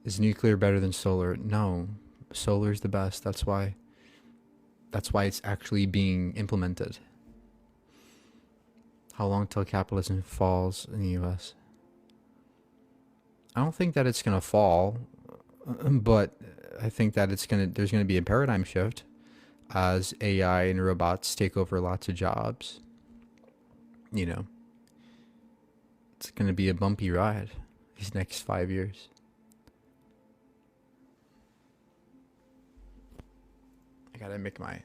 Is nuclear better than solar? No, solar is the best. That's why it's actually being implemented. How long till capitalism falls in the U.S.? I don't think that it's gonna fall, but I think that there's gonna be a paradigm shift as AI and robots take over lots of jobs. You know, it's gonna be a bumpy ride these next 5 years. I gotta make my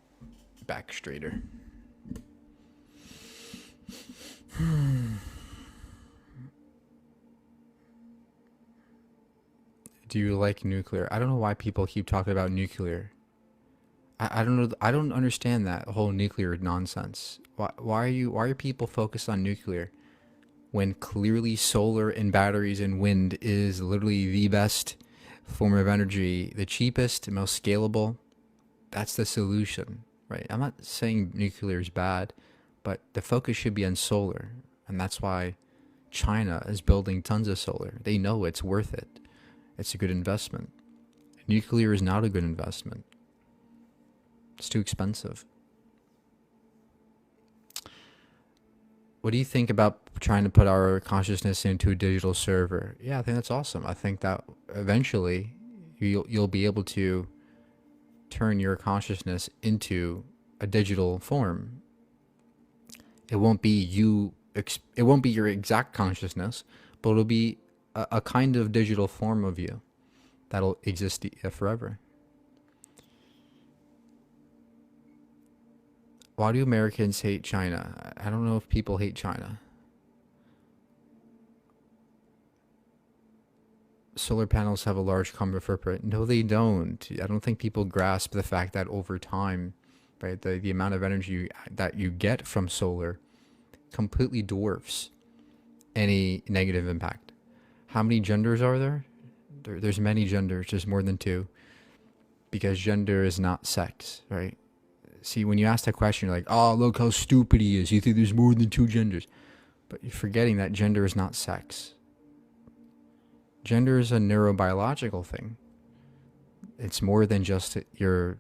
back straighter. Do you like nuclear? I don't know why people keep talking about nuclear. I don't know. I don't understand that whole nuclear nonsense. Why are people focused on nuclear when clearly solar and batteries and wind is literally the best form of energy, the cheapest, most scalable? That's the solution, right? I'm not saying nuclear is bad, but the focus should be on solar, and that's why China is building tons of solar. They know it's worth it. It's a good investment. Nuclear is not a good investment. It's too expensive. What do you think about trying to put our consciousness into a digital server? Yeah, I think that's awesome. I think that eventually you'll be able to turn your consciousness into a digital form. It won't be you. It won't be your exact consciousness, but it'll be a kind of digital form of you that'll exist forever. Why do Americans hate China? I don't know if people hate China. Solar panels have a large carbon footprint. No, they don't. I don't think people grasp the fact that over time, right, the amount of energy that you get from solar completely dwarfs any negative impact. How many genders are there? There's many genders, just more than two, because gender is not sex, right? See, when you ask that question, you're like, oh, look how stupid he is. You think there's more than two genders. But you're forgetting that gender is not sex. Gender is a neurobiological thing. It's more than just your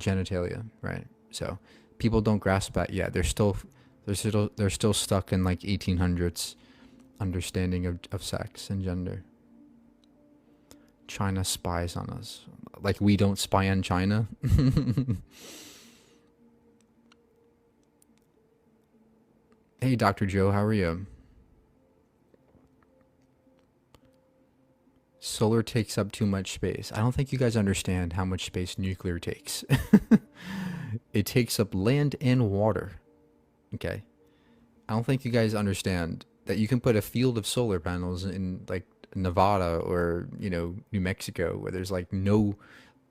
genitalia, right? So people don't grasp that yet. They're still stuck in like 1800s understanding of sex and gender. China spies on us. Like we don't spy on China. Hey, Dr. Joe, how are you? Solar takes up too much space. I don't think you guys understand how much space nuclear takes. It takes up land and water. Okay. I don't think you guys understand that you can put a field of solar panels in like Nevada or, New Mexico where there's like no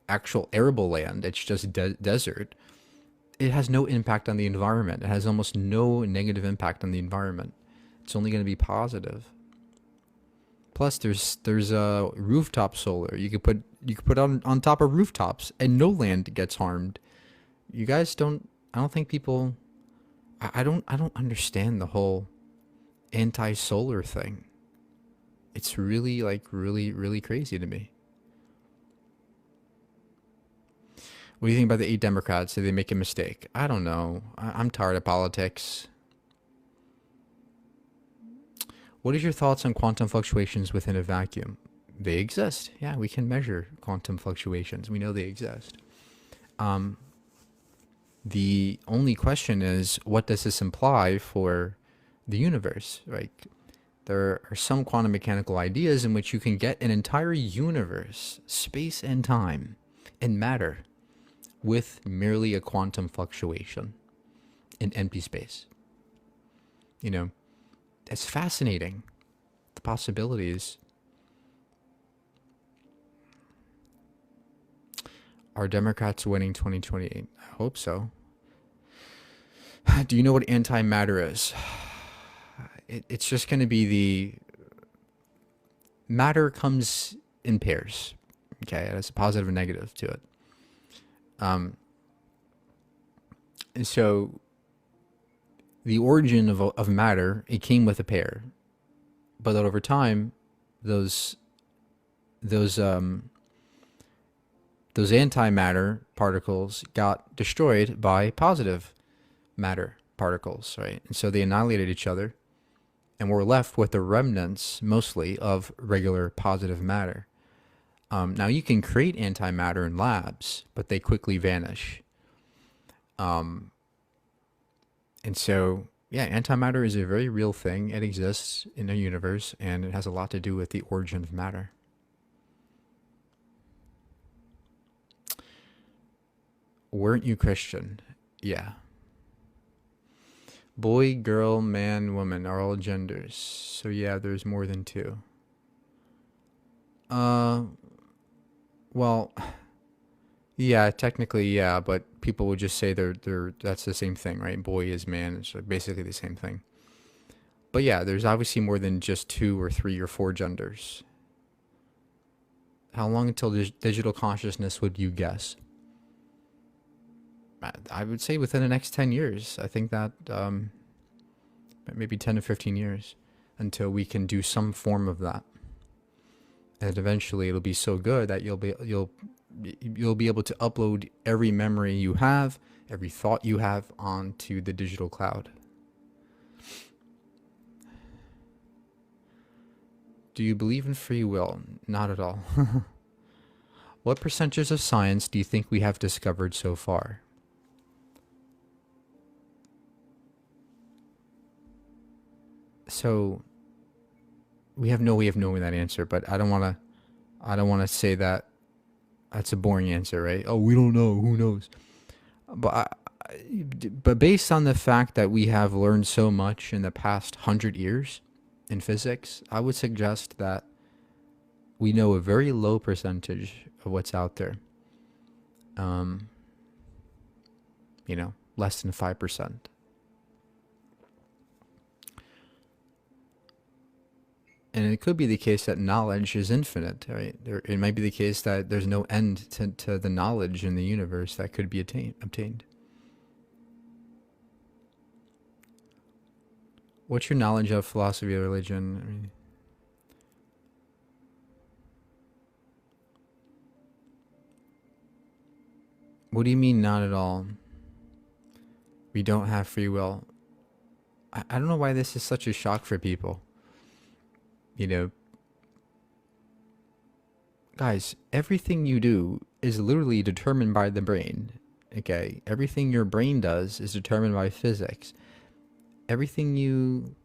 actual arable land. It's just desert. It has no impact on the environment. It has almost no negative impact on the environment. It's only going to be positive. Plus, there's a rooftop solar. You could put on top of rooftops, and no land gets harmed. You guys don't. I don't think people. I don't understand the whole anti-solar thing. It's really like really crazy to me. What do you think about the eight Democrats? Did they make a mistake? I don't know. I'm tired of politics. What is your thoughts on quantum fluctuations within a vacuum? They exist. Yeah, we can measure quantum fluctuations. We know they exist. Um, the only question is, what does this imply for the universe? Right? There are some quantum mechanical ideas in which you can get an entire universe, space and time, and matter with merely a quantum fluctuation in empty space. You know, it's fascinating. The possibilities. Are Democrats winning 2028? I hope so. Do you know what antimatter is? It's just going to be the matter comes in pairs. Okay, it has a positive and negative to it. Um, and so the origin of matter, it came with a pair, but that over time, those those those antimatter particles got destroyed by positive matter particles, right? And so they annihilated each other, and we're left with the remnants mostly of regular positive matter. Now you can create antimatter in labs, but they quickly vanish. And so, yeah, antimatter is a very real thing. It exists in the universe, and it has a lot to do with the origin of matter. Weren't you Christian? Yeah. Boy, girl, man, woman are all genders. So yeah, there's more than two. Uh, well, yeah, technically, yeah, but people would just say they're that's the same thing, right? Boy is man, it's basically the same thing. But yeah, there's obviously more than just two or three or four genders. How long until digital consciousness would you guess? I would say within the next 10 years. I think that maybe 10 to 15 years until we can do some form of that. And eventually it'll be so good that you'll be able to upload every memory you have, every thought you have onto the digital cloud. Do you believe in free will? Not at all. What percentages of science do you think we have discovered so far? So we have no way of knowing that answer, but I don't want to say that that's a boring answer, right? Oh, we don't know. Who knows? But based on the fact that we have learned so much in the past 100 years in physics, I would suggest that we know a very low percentage of what's out there. Less than 5%. And it could be the case that knowledge is infinite, right? It might be the case that there's no end to the knowledge in the universe that could be obtained. What's your knowledge of philosophy or religion? I mean, what do you mean not at all? We don't have free will. I don't know why this is such a shock for people. You know, guys, everything you do is literally determined by the brain. Okay? Everything your brain does is determined by physics. Everything you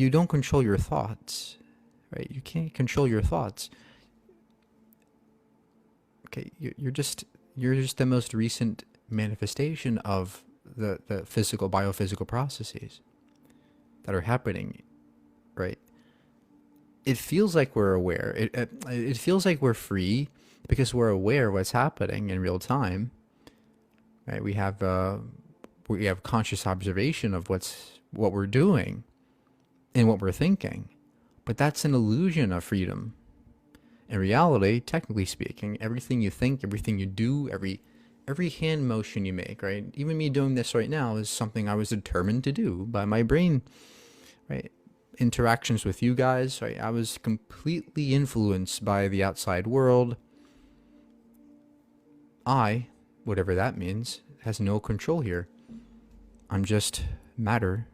don't control your thoughts, right? You can't control your thoughts. Okay, you're just the most recent manifestation of the physical biophysical processes that are happening, right? It feels like we're aware. It feels like we're free because we're aware of what's happening in real time, right? We have conscious observation of what we're doing and what we're thinking, but that's an illusion of freedom. In reality, technically speaking, everything you think, everything you do, every hand motion you make, right? Even me doing this right now is something I was determined to do by my brain, right? Interactions with you guys, right? I was completely influenced by the outside world. I, whatever that means, has no control here. I'm just matter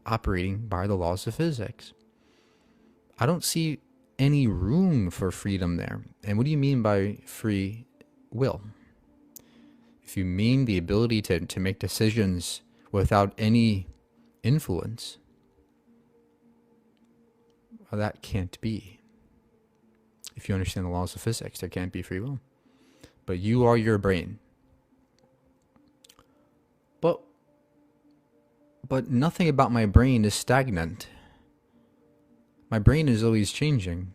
operating by the laws of physics. I don't see any room for freedom there. And what do you mean by free will? If you mean the ability to make decisions without any influence, well, that can't be. If you understand the laws of physics, there can't be free will. But you are your brain. But nothing about my brain is stagnant. My brain is always changing.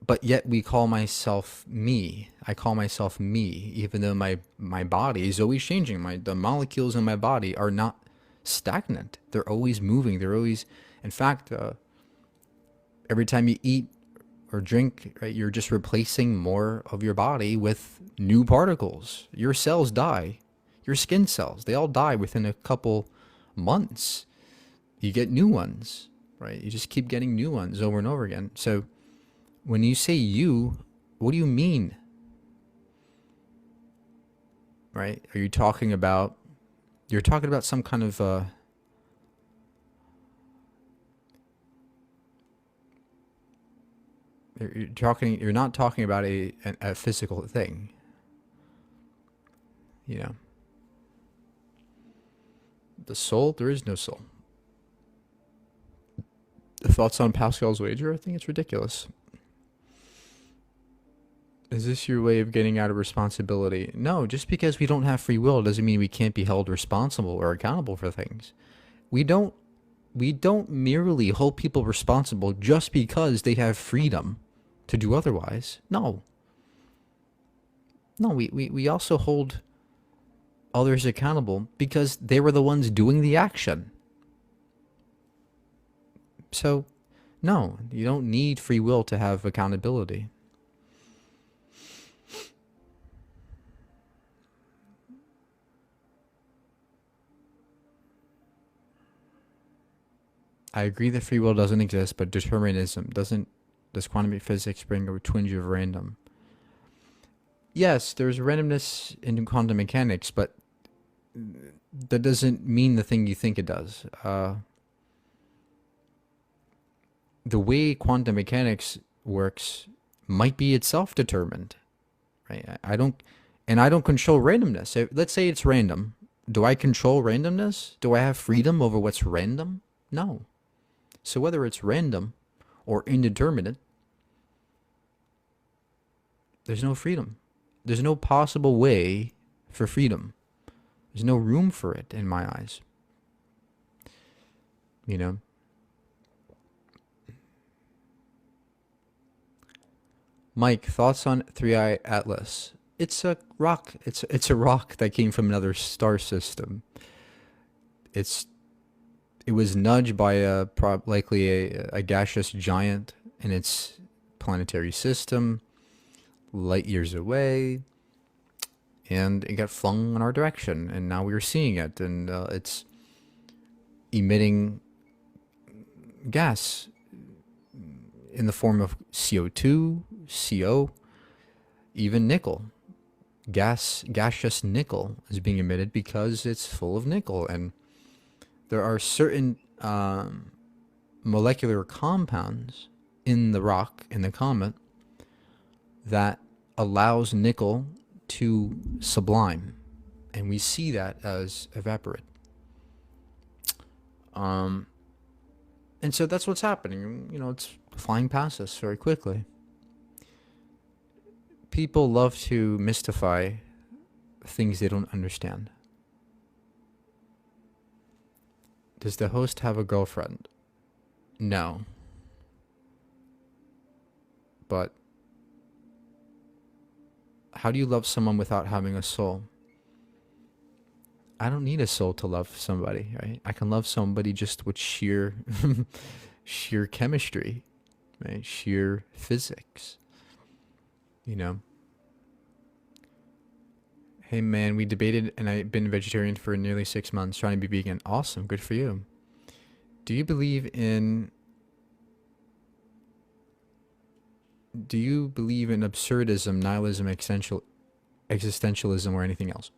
But yet we call myself me. I call myself me, even though my body is always changing. The molecules in my body are not stagnant. They're always moving. They're always, in fact, every time you eat or drink, right, you're just replacing more of your body with new particles. Your cells die. Your skin cells, they all die within a couple months. You get new ones, right? You just keep getting new ones over and over again. So when you say you, what do you mean? Right? Are you talking about, you're talking about some kind of, you're not talking about a physical thing, you know? The soul, there is no soul. The thoughts on Pascal's wager, I think it's ridiculous. Is this your way of getting out of responsibility? No, just because we don't have free will doesn't mean we can't be held responsible or accountable for things. We don't merely hold people responsible just because they have freedom to do otherwise. No. No, we also hold others accountable because they were the ones doing the action. So, no, you don't need free will to have accountability. I agree that free will doesn't exist, but determinism doesn't. Does quantum physics bring a twinge of random? Yes, there's randomness in quantum mechanics, but that doesn't mean the thing you think it does. The way quantum mechanics works might be itself determined, right? I don't control randomness. Let's say it's random. Do I control randomness? Do I have freedom over what's random? No. So whether it's random or indeterminate, there's no freedom. There's no possible way for freedom. There's no room for it in my eyes. You know? Mike, thoughts on Three-Eye Atlas? It's a rock. It's a rock that came from another star system. It was nudged by likely a gaseous giant in its planetary system, light years away, and it got flung in our direction, and now we are seeing it, and it's emitting gas in the form of CO2, CO, even nickel. Gaseous nickel is being emitted because it's full of nickel, and there are certain molecular compounds in the rock, in the comet, that allows nickel to sublime, and we see that as evaporate. And so that's what's happening. You know, it's flying past us very quickly. People love to mystify things they don't understand. Does the host have a girlfriend? No. But how do you love someone without having a soul? I don't need a soul to love somebody, right? I can love somebody just with sheer sheer chemistry, right? Sheer physics. You know? Hey man, we debated and I've been vegetarian for nearly 6 months, trying to be vegan. Awesome, good for you. Do you believe in absurdism, nihilism, existentialism, or anything else?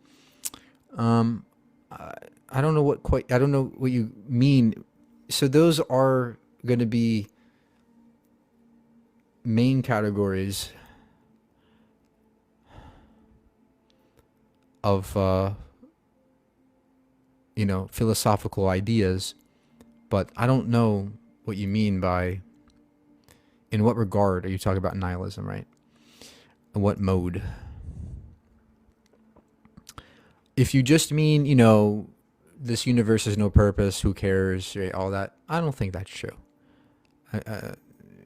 I don't know what you mean. So those are going to be main categories of philosophical ideas, but I don't know what you mean by, in what regard are you talking about nihilism, right? In what mode? If you just mean, this universe has no purpose, who cares, right, all that, I don't think that's true.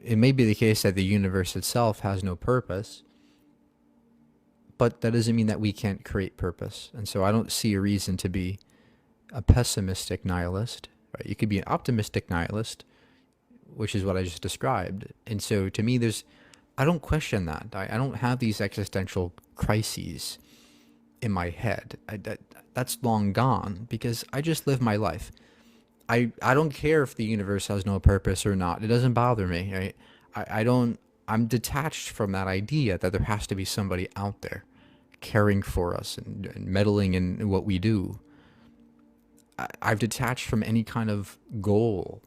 It may be the case that the universe itself has no purpose, but that doesn't mean that we can't create purpose. And so I don't see a reason to be a pessimistic nihilist, right? You could be an optimistic nihilist, which is what I just described. And so to me, I don't question that. I don't have these existential crises in my head. That's long gone because I just live my life. I don't care if the universe has no purpose or not. It doesn't bother me, right? I don't, I'm detached from that idea that there has to be somebody out there caring for us and meddling in what we do. I've detached from any kind of goal,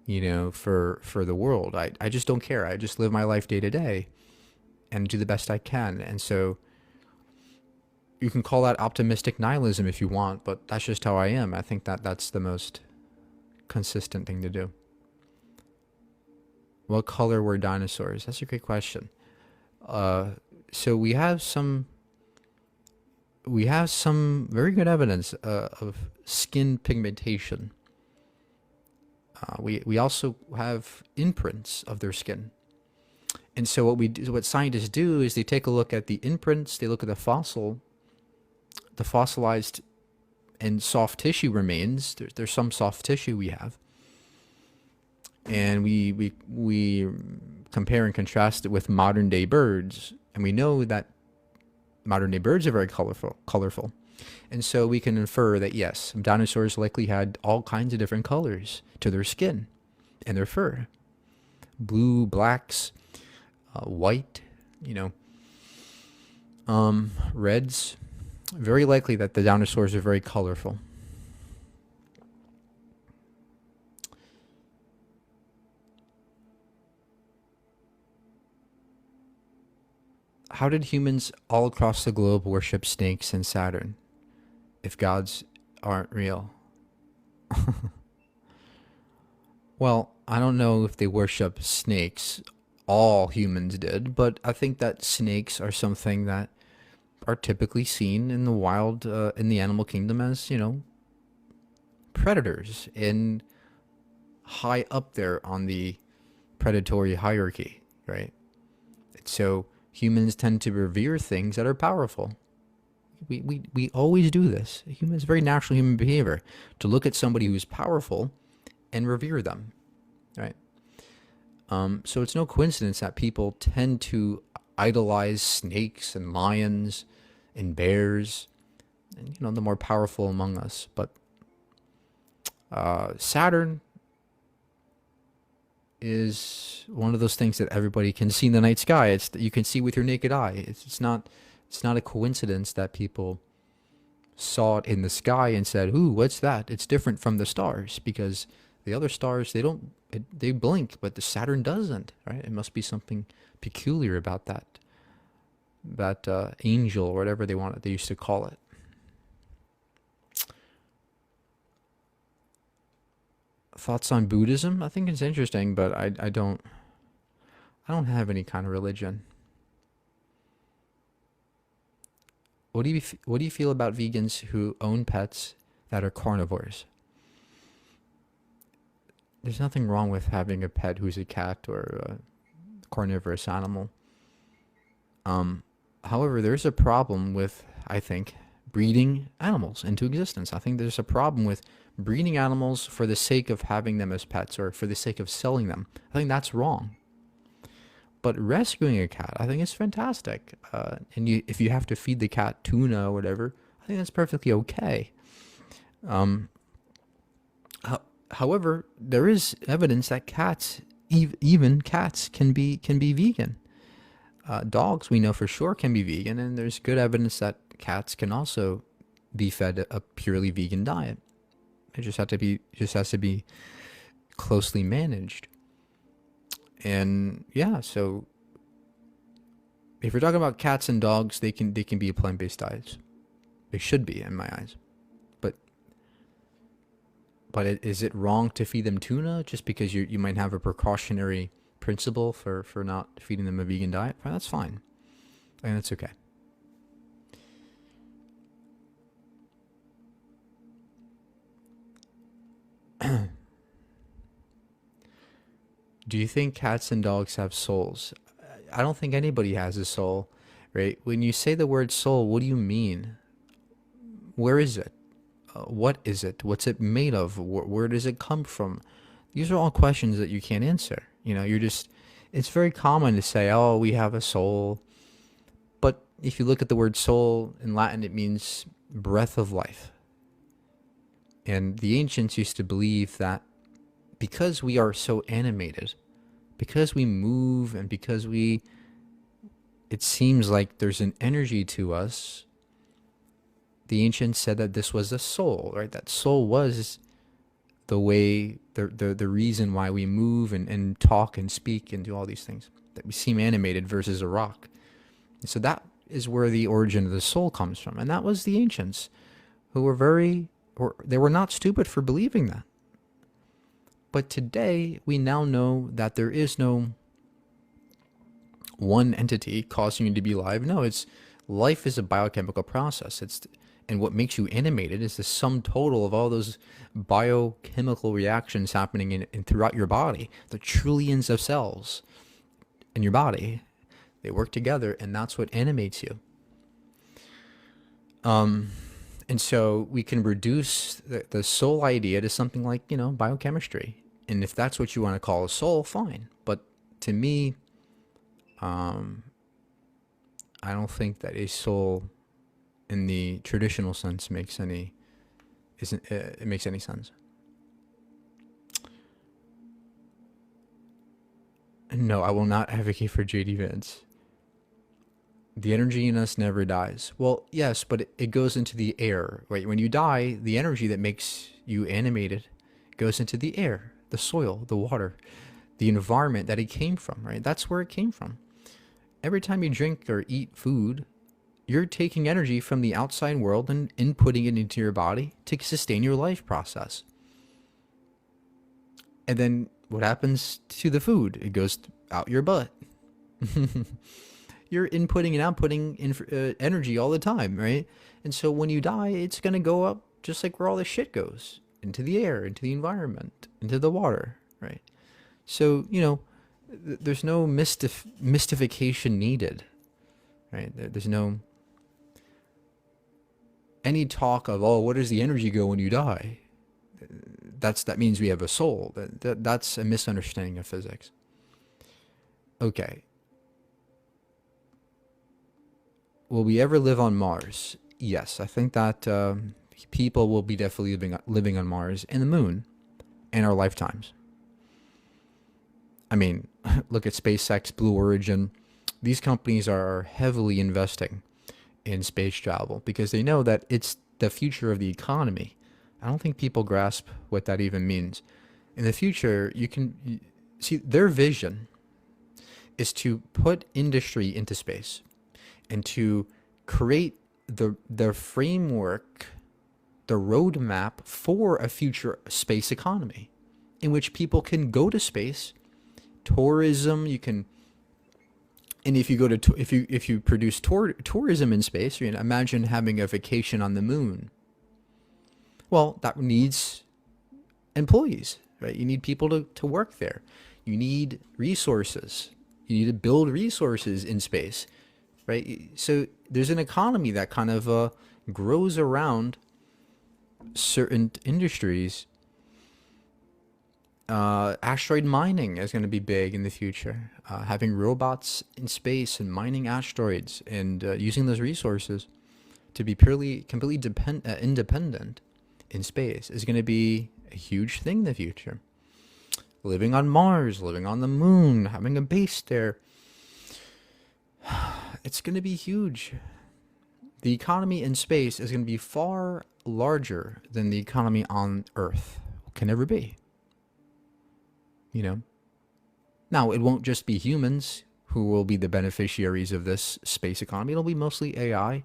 for the world. I just don't care. I just live my life day to day and do the best I can. And so you can call that optimistic nihilism if you want, but that's just how I am. I think that that's the most consistent thing to do. What color were dinosaurs? That's a great question. Uh, so we have some very good evidence of skin pigmentation. We also have imprints of their skin. And so what scientists do is they take a look at the imprints, they look at the fossilized and soft tissue remains. There's some soft tissue we have, and we compare and contrast it with modern day birds, and we know that modern day birds are very colorful, and so we can infer that yes, dinosaurs likely had all kinds of different colors to their skin and their fur, blue, blacks, white, reds. Very likely that the dinosaurs are very colorful. How did humans all across the globe worship snakes and Saturn if gods aren't real? Well, I don't know if they worship snakes. All humans did, but I think that snakes are something that are typically seen in the wild, in the animal kingdom as, predators and high up there on the predatory hierarchy, right? So humans tend to revere things that are powerful. We always do this. Humans, very natural human behavior to look at somebody who's powerful and revere them, right? So it's no coincidence that people tend to idolize snakes and lions and bears, and the more powerful among us. But Saturn is one of those things that everybody can see in the night sky. It's you can see with your naked eye. It's not a coincidence that people saw it in the sky and said, "Ooh, what's that?" It's different from the stars because the other stars they blink, but the Saturn doesn't. Right? It must be something peculiar about that angel or whatever they used to call it. Thoughts on Buddhism? I think it's interesting, but I don't have any kind of religion. What do you feel about vegans who own pets that are carnivores? There's nothing wrong with having a pet who's a cat or a carnivorous animal. However, there's a problem with, I think, breeding animals into existence. I think there's a problem with breeding animals for the sake of having them as pets or for the sake of selling them. I think that's wrong. But rescuing a cat, I think is fantastic. If you have to feed the cat tuna or whatever, I think that's perfectly okay. Um, However, there is evidence that cats, even cats, can be vegan. Dogs, we know for sure, can be vegan, and there's good evidence that cats can also be fed a purely vegan diet. It just has to be closely managed. And yeah, so if you're talking about cats and dogs, they can be plant-based diets. They should be, in my eyes. But is it wrong to feed them tuna just because you might have a precautionary principle for not feeding them a vegan diet? Well, that's fine. I think that's okay. Do you think cats and dogs have souls? I don't think anybody has a soul, right? When you say the word soul, what do you mean? Where is it? What is it? What's it made of? Where does it come from? These are all questions that you can't answer. It's very common to say, oh, we have a soul. But if you look at the word soul in Latin, it means breath of life. And the ancients used to believe that because we are so animated, because we move and because it seems like there's an energy to us, the ancients said that this was a soul, right? That soul was the way, the reason why we move and talk and speak and do all these things, that we seem animated versus a rock. And so that is where the origin of the soul comes from. And that was the ancients who were they were not stupid for believing that. But today, we now know that there is no one entity causing you to be alive. No, life is a biochemical process. And what makes you animated is the sum total of all those biochemical reactions happening in throughout your body, the trillions of cells in your body. They work together, and that's what animates you. And so we can reduce the soul idea to something like, biochemistry. And if that's what you want to call a soul, fine. But to me, I don't think that a soul in the traditional sense makes any sense. No, I will not advocate for JD Vance. The energy in us never dies. Well, yes, but it goes into the air, right? When you die, the energy that makes you animated goes into the air, the soil, the water, the environment that it came from, right? That's where it came from. Every time you drink or eat food, you're taking energy from the outside world and inputting it into your body to sustain your life process. And then what happens to the food? It goes out your butt. You're inputting and outputting energy all the time, right? And so when you die, it's going to go up just like where all the shit goes, into the air, into the environment, into the water, right? So, there's no mystification needed, right? There's no any talk of, oh, where does the energy go when you die? That means we have a soul. That's a misunderstanding of physics. Okay. Will we ever live on Mars? Yes, I think that people will be definitely living on Mars and the moon in our lifetimes. I mean, look at SpaceX, Blue Origin. These companies are heavily investing in space travel because they know that it's the future of the economy. I don't think people grasp what that even means. In the future, you can see their vision is to put industry into space and to create the framework, the roadmap for a future space economy in which people can go to space. Tourism, and if you go to if you produce tourism in space, imagine having a vacation on the moon. Well, that needs employees, right? You need people to work there. You need resources. You need to build resources in space, right? So there's an economy that kind of grows around certain industries. Asteroid mining is going to be big in the future. Having robots in space and mining asteroids and using those resources to be completely independent in space is going to be a huge thing in the future. Living on Mars, living on the moon, having a base there. It's going to be huge. The economy in space is going to be far larger than the economy on Earth can ever be. Now, it won't just be humans who will be the beneficiaries of this space economy. It'll be mostly AI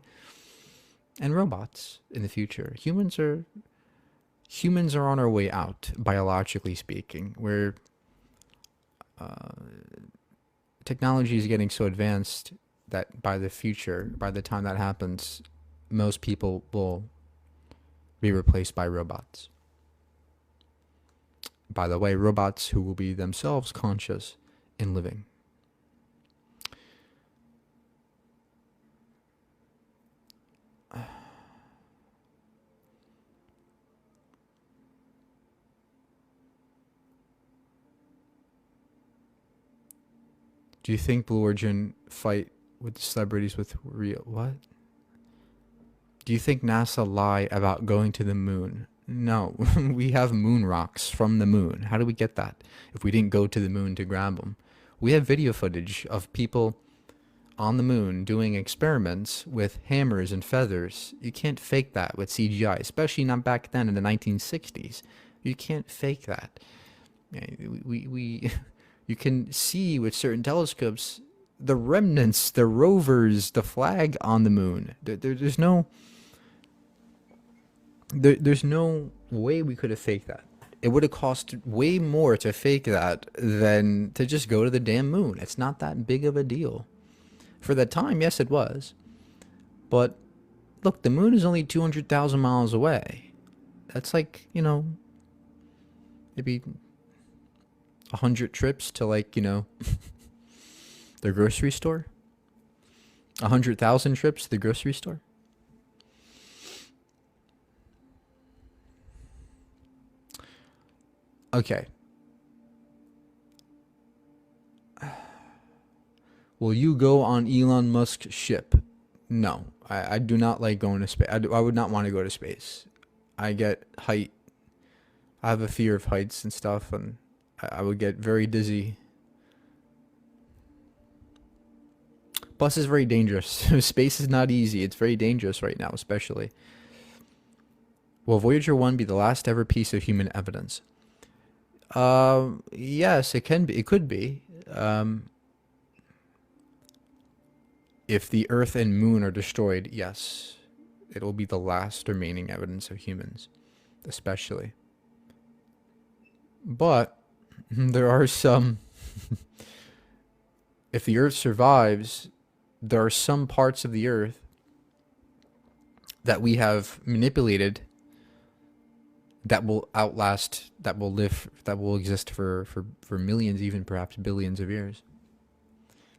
and robots in the future. Humans are on our way out, biologically speaking, where technology is getting so advanced that by the time that happens, most people will be replaced by robots. By the way, robots who will be themselves conscious and living. Do you think Blue Origin fight with celebrities with real... What? Do you think NASA lie about going to the moon? No, we have moon rocks from the moon. How do we get that if we didn't go to the moon to grab them? We have video footage of people on the moon doing experiments with hammers and feathers. You can't fake that with CGI, especially not back then in the 1960s. You can't fake that. We you can see with certain telescopes the remnants, the rovers, the flag on the moon. There's no way we could have faked that. It would have cost way more to fake that than to just go to the damn moon. It's not that big of a deal. For that time, yes, it was. But look, the moon is only 200,000 miles away. That's like, maybe 100 trips to, like, the grocery store. 100,000 trips to the grocery store. Okay. Will you go on Elon Musk's ship? No, I do not like going to space. I would not want to go to space. I get height. I have a fear of heights and stuff, and I would get very dizzy. Plus, it's very dangerous. Space is not easy. It's very dangerous right now, especially. Will Voyager 1 be the last ever piece of human evidence? Yes, it can be. It could be. If the Earth and Moon are destroyed, yes, it will be the last remaining evidence of humans, especially. But there are some. If the Earth survives, there are some parts of the Earth that we have manipulated that will outlast, that will live, that will exist for millions, even perhaps billions of years.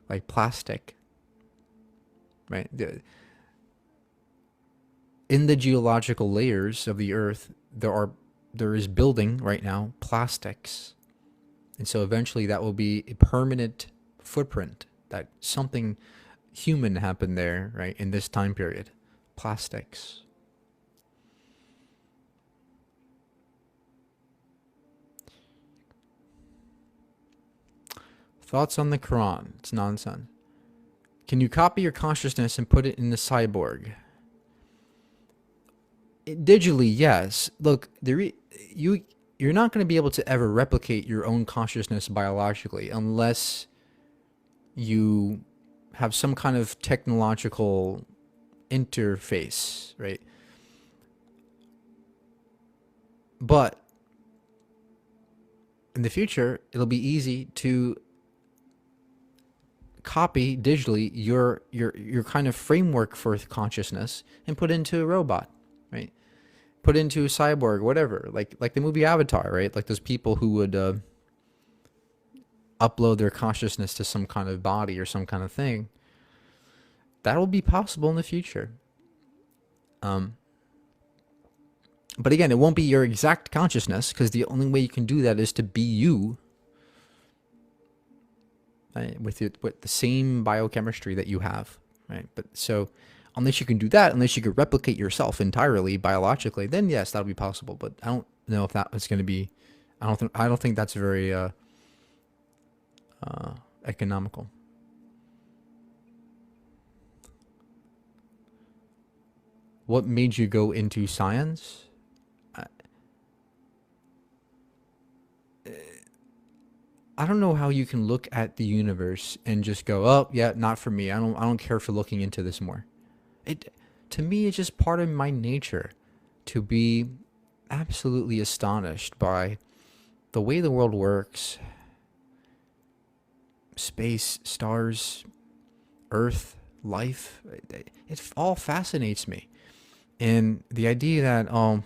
Like plastic. Right? In the geological layers of the Earth, there is building right now plastics. And so eventually that will be a permanent footprint that something human happened there, right, in this time period. Plastics. Thoughts on the Quran? It's nonsense. Can you copy your consciousness and put it in the cyborg? Digitally, yes. Look, you're not going to be able to ever replicate your own consciousness biologically unless you have some kind of technological interface, right? But in the future, it'll be easy to copy digitally your kind of framework for consciousness and put into a robot, right? Put into a cyborg, whatever, like the movie Avatar, right? Like those people who would upload their consciousness to some kind of body or some kind of thing. That'll be possible in the future. But again, it won't be your exact consciousness, because the only way you can do that is to be you, right? With the same biochemistry that you have, right? But so unless you can do that, unless you could replicate yourself entirely biologically, then yes, that'll be possible. But I don't know if that is going to be. I don't think that's very economical. What made you go into science? I don't know how you can look at the universe and just go, "Oh, yeah, not for me. I don't care for looking into this more." To me, it's just part of my nature to be absolutely astonished by the way the world works. Space, stars, Earth, life. It all fascinates me. And the idea that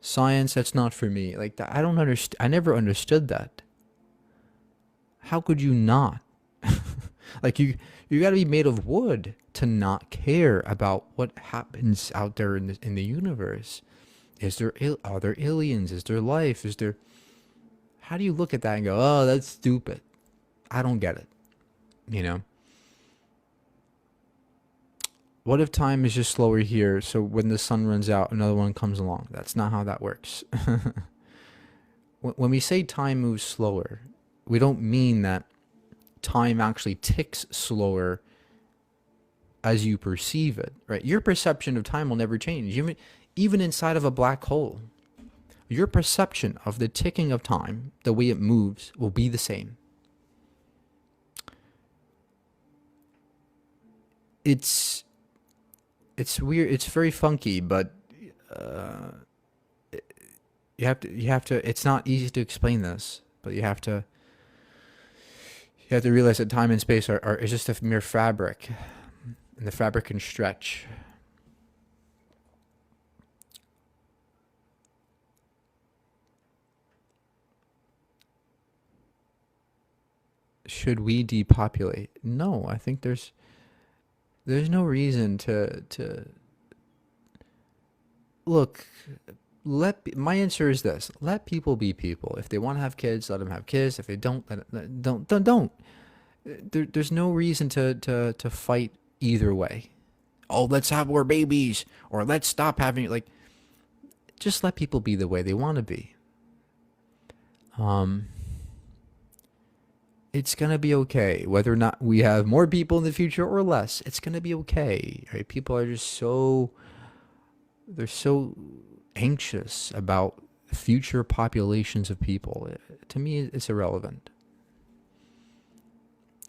science, that's not for me. Like that, I don't understand. I never understood that. How could you not? Like you got to be made of wood to not care about what happens out there in the universe. Are there aliens? Is there life? How do you look at that and go, "Oh, that's stupid. I don't get it." You know? What if time is just slower here, so when the sun runs out, another one comes along? That's not how that works. When we say time moves slower, we don't mean that time actually ticks slower as you perceive it, right? Your perception of time will never change. Even inside of a black hole, your perception of the ticking of time, the way it moves, will be the same. It's weird. It's very funky, but uh, you have to. It's not easy to explain this, but you have to realize that time and space are is just a mere fabric, and the fabric can stretch. Should we depopulate? No, I think there's no reason to look. My answer is this: let people be people. If they want to have kids, let them have kids. If they don't, don't. There's no reason to fight either way. Oh, let's have more babies, or let's stop having like. Just let people be the way they want to be. Um, it's gonna be okay whether or not we have more people in the future or less. It's gonna be okay, right? People are just they're so anxious about future populations of people. To me, it's irrelevant.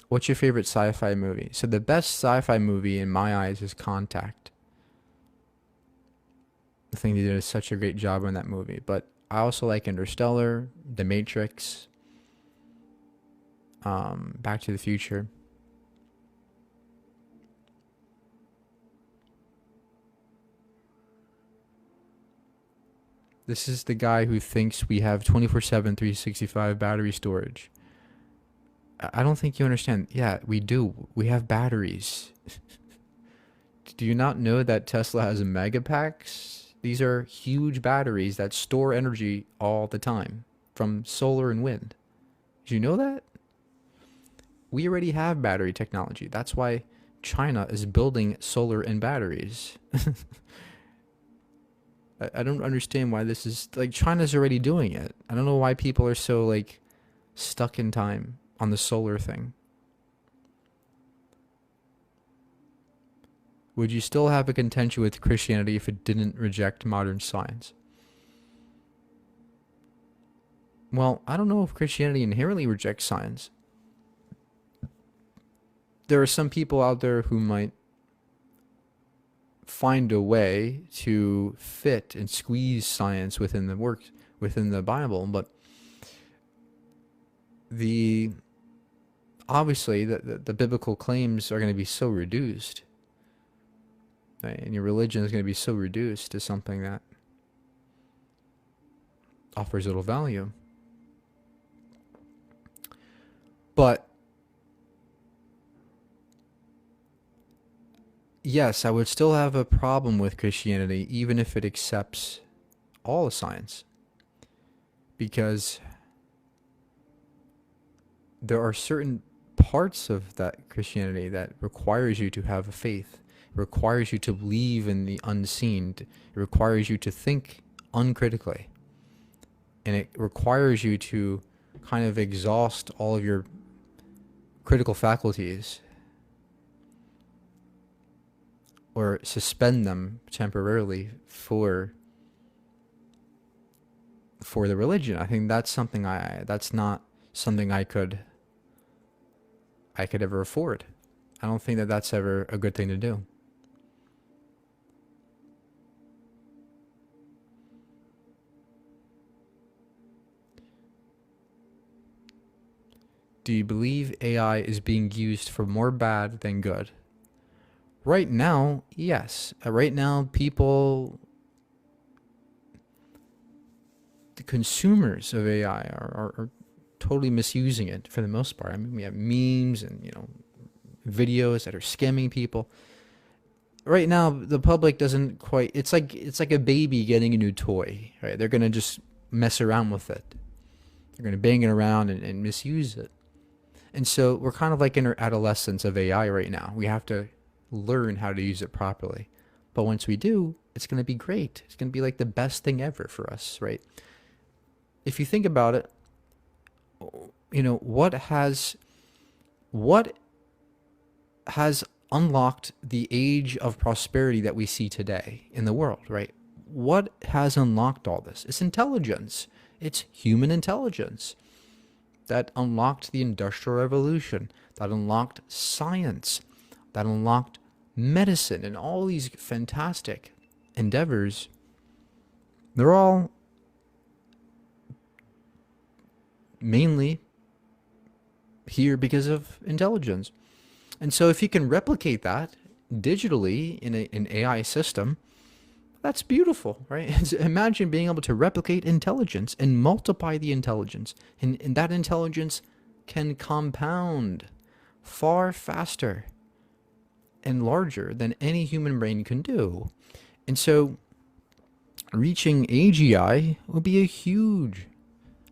What's your favorite sci-fi movie? So the best sci-fi movie in my eyes is Contact. I think they did such a great job on that movie. But I also like Interstellar, The Matrix, Back to the Future. This is the guy who thinks we have 24/7, 365 battery storage. I don't think you understand. Yeah, we do. We have batteries. Do you not know that Tesla has megapacks? These are huge batteries that store energy all the time from solar and wind. Did you know that? We already have battery technology. That's why China is building solar and batteries. I don't understand why this is like China's already doing it. I don't know why people are so like stuck in time on the solar thing. Would you still have a contention with Christianity if it didn't reject modern science? Well, I don't know if Christianity inherently rejects science. There are some people out there who might find a way to fit and squeeze science within the works within the Bible, but the obviously the biblical claims are going to be so reduced, right? And your religion is going to be so reduced to something that offers little value. But yes, I would still have a problem with Christianity even if it accepts all the science, because there are certain parts of that Christianity that requires you to have a faith. It requires you to believe in the unseen. It requires you to think uncritically. And it requires you to kind of exhaust all of your critical faculties or suspend them temporarily for the religion. I think that's not something I could ever afford. I don't think that that's ever a good thing to do. Do you believe AI is being used for more bad than good? Right now, yes. Right now, the consumers of AI are totally misusing it for the most part. I mean, we have memes and videos that are scamming people. Right now, the public doesn't quite. It's like a baby getting a new toy, right? They're gonna just mess around with it. They're gonna bang it around and misuse it. And so we're kind of like in our adolescence of AI right now. We have to learn how to use it properly. But once we do, it's going to be great. It's going to be like the best thing ever for us, right? If you think about it, what has unlocked the age of prosperity that we see today in the world, right? What has unlocked all this? It's intelligence. It's human intelligence that unlocked the Industrial Revolution, that unlocked science, that unlocked medicine, and all these fantastic endeavors. They're all mainly here because of intelligence. And so if you can replicate that digitally in an AI system, that's beautiful, right? Imagine being able to replicate intelligence and multiply the intelligence. And that intelligence can compound far faster and larger than any human brain can do. And so reaching AGI will be a huge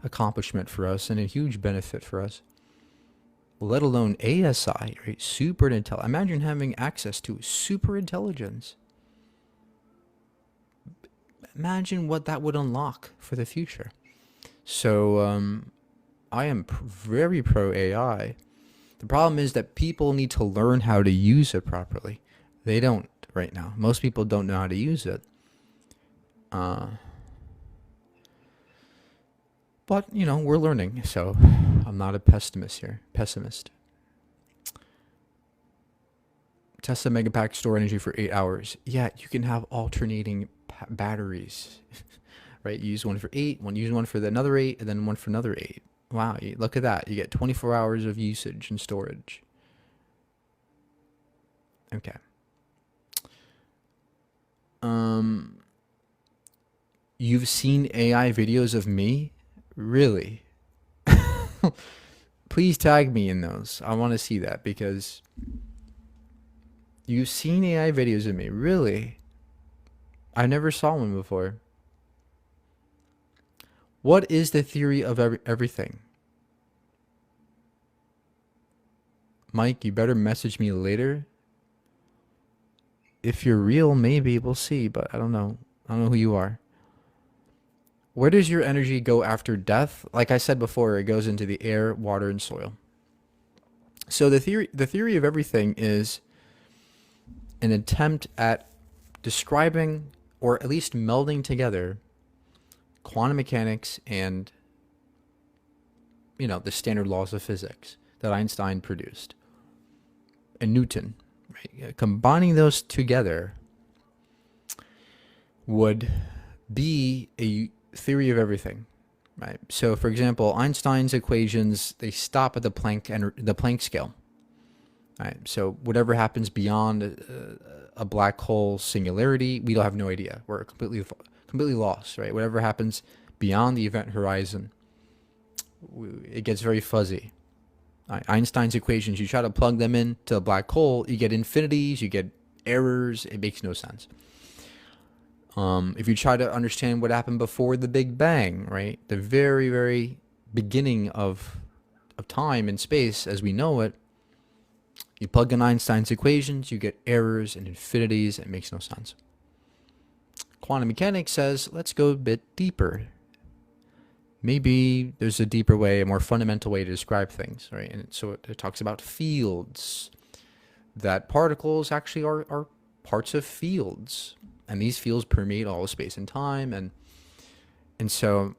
accomplishment for us and a huge benefit for us. Let alone ASI, right? Super intelligence. Imagine having access to super intelligence. Imagine what that would unlock for the future. So I am very pro AI. The problem is that people need to learn how to use it properly. They don't right now. Most people don't know how to use it. But, we're learning, so I'm not a pessimist here. Tesla Megapack store energy for 8 hours. Yeah, you can have alternating batteries, right? You use one for 8, use one for another 8, and then one for another 8. Wow, look at that. You get 24 hours of usage and storage. Okay. You've seen AI videos of me? Really? Please tag me in those. I want to see that because you've seen AI videos of me. Really? I never saw one before. What is the theory of everything? Mike, you better message me later. If you're real, maybe we'll see, but I don't know. I don't know who you are. Where does your energy go after death? Like I said before, it goes into the air, water, and soil. So the theory of everything is an attempt at describing or at least melding together quantum mechanics and the standard laws of physics that Einstein produced and Newton, right? Combining those together would be a theory of everything, right? So for example, Einstein's equations, they stop at the Planck scale, right? So whatever happens beyond a black hole singularity, we don't have no idea. We're completely lost, right? Whatever happens beyond the event horizon, it gets very fuzzy. Einstein's equations, you try to plug them into a black hole, you get infinities, you get errors, it makes no sense. If you try to understand what happened before the Big Bang, right? The very, very beginning of time and space as we know it, you plug in Einstein's equations, you get errors and infinities, it makes no sense. Quantum mechanics says, let's go a bit deeper. Maybe there's a deeper way, a more fundamental way to describe things, right? And so it talks about fields, that particles actually are parts of fields. And these fields permeate all of space and time, and so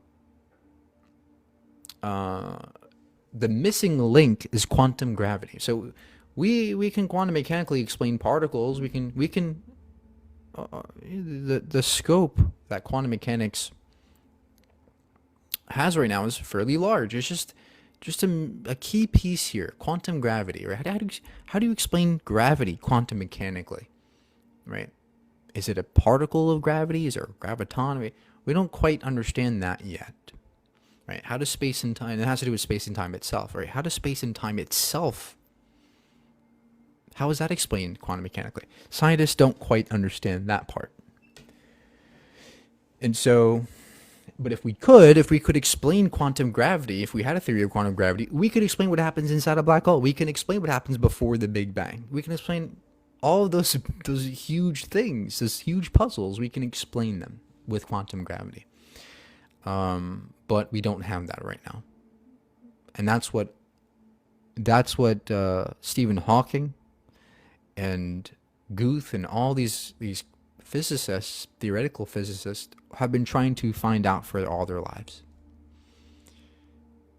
the missing link is quantum gravity. So we can quantum mechanically explain particles. We can the scope that quantum mechanics has right now is fairly large. It's just a key piece here, quantum gravity, right? How do you explain gravity quantum mechanically, right? Is it a particle of gravity? Is there graviton? We don't quite understand that yet, right? How does space and time, it has to do with space and time itself, right? How does space and time itself, how is that explained quantum mechanically? Scientists don't quite understand that part. And so, but if we could explain quantum gravity, if we had a theory of quantum gravity, we could explain what happens inside a black hole. We can explain what happens before the Big Bang. We can explain All of those huge things, those huge puzzles, we can explain them with quantum gravity. But we don't have that right now, and that's what Stephen Hawking and Guth and all these physicists, theoretical physicists, have been trying to find out for all their lives.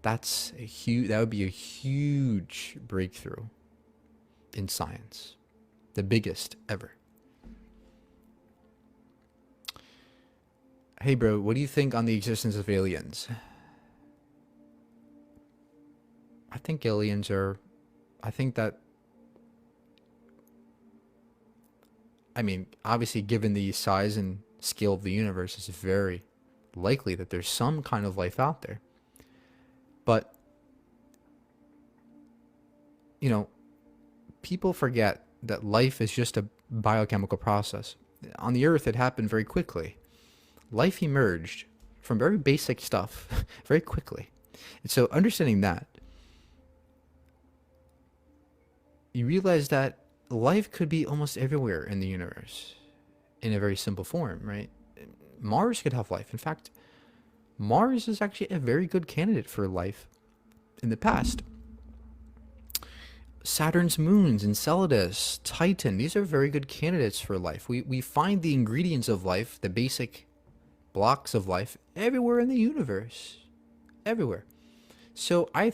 That would be a huge breakthrough in science, the biggest ever. Hey bro, what do you think on the existence of aliens? I think aliens are, I think that, I mean, obviously given the size and scale of the universe, it's very likely that there's some kind of life out there. But, you know, people forget that life is just a biochemical process. On the Earth, it happened very quickly. Life emerged from very basic stuff very quickly. And so understanding that, you realize that life could be almost everywhere in the universe in a very simple form, right? Mars could have life. In fact, Mars is actually a very good candidate for life in the past. Saturn's moons, Enceladus, Titan, these are very good candidates for life. We find the ingredients of life, the basic blocks of life, everywhere in the universe. Everywhere. So I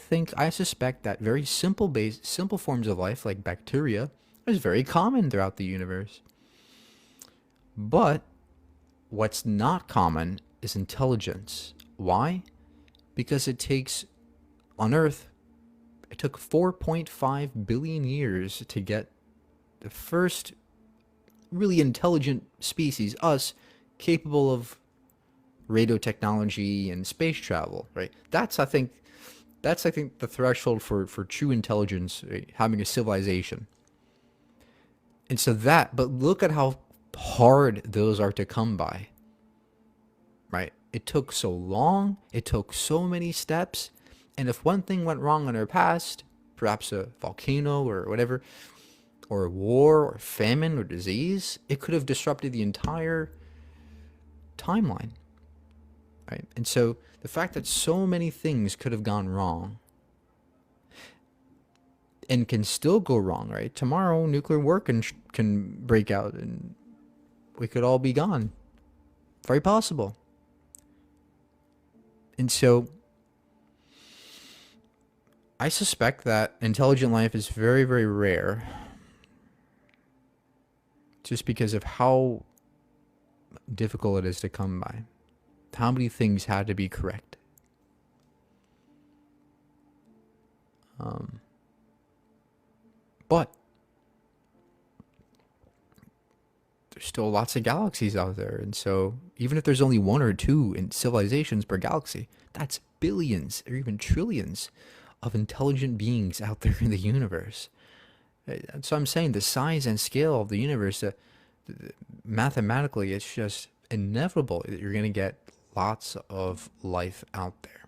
suspect that very simple forms of life like bacteria is very common throughout the universe. But what's not common is intelligence. Why? Because on Earth, it took 4.5 billion years to get the first really intelligent species, us, capable of radio technology and space travel, right? That's I think the threshold for true intelligence, right? Having a civilization. And so but look at how hard those are to come by, right? It took so long, it took so many steps, and if one thing went wrong in our past, perhaps a volcano or whatever, or a war or famine or disease, it could have disrupted the entire timeline, right? And so the fact that so many things could have gone wrong and can still go wrong, right? Tomorrow, nuclear war can break out and we could all be gone. Very possible. And so I suspect that intelligent life is very, very rare just because of how difficult it is to come by. How many things had to be correct. But there's still lots of galaxies out there. And so even if there's only one or two in civilizations per galaxy, that's billions or even trillions of intelligent beings out there in the universe. So I'm saying the size and scale of the universe, mathematically, it's just inevitable that you're going to get lots of life out there.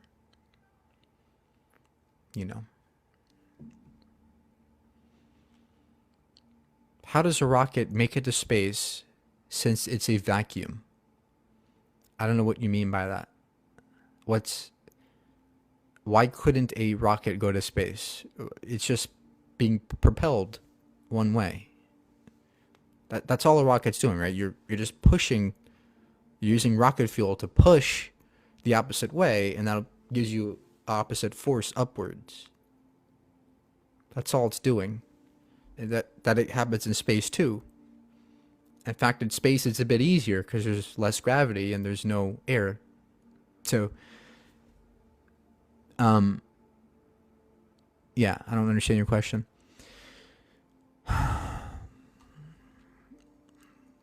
You know. How does a rocket make it to space since it's a vacuum? I don't know what you mean by that. Why couldn't a rocket go to space? It's just being propelled one way. That's all a rocket's doing, right? You're just pushing, you're using rocket fuel to push the opposite way, and that gives you opposite force upwards. That's all it's doing. That it happens in space too. In fact, in space it's a bit easier because there's less gravity and there's no air. So, yeah, I don't understand your question.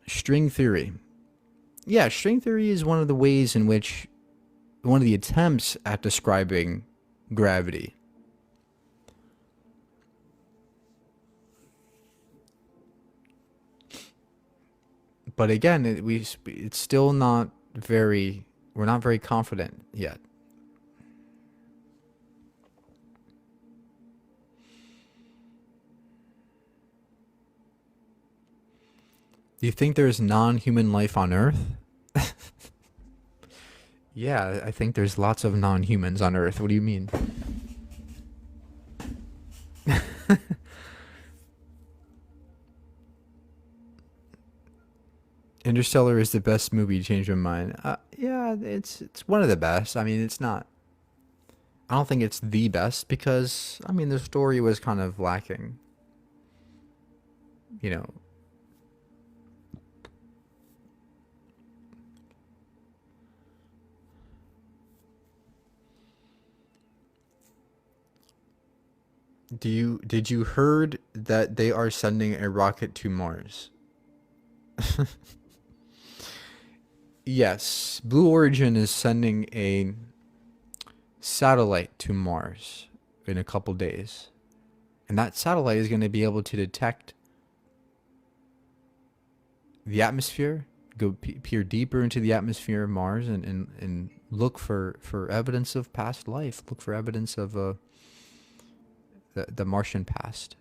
String theory. Yeah, string theory is one of the ways in which, one of the attempts at describing gravity. But again, it's still not very, we're not very confident yet. Do you think there's non-human life on Earth? Yeah, I think there's lots of non-humans on Earth. What do you mean? Interstellar is the best movie. Changed my mind. Yeah, it's one of the best. I mean, it's not. I don't think it's the best because I mean the story was kind of lacking. You know, did you heard that they are sending a rocket to Mars? Yes, Blue Origin is sending a satellite to Mars in a couple days. And that satellite is going to be able to detect the atmosphere, go peer deeper into the atmosphere of Mars and look for evidence of past life, look for evidence of the Martian past.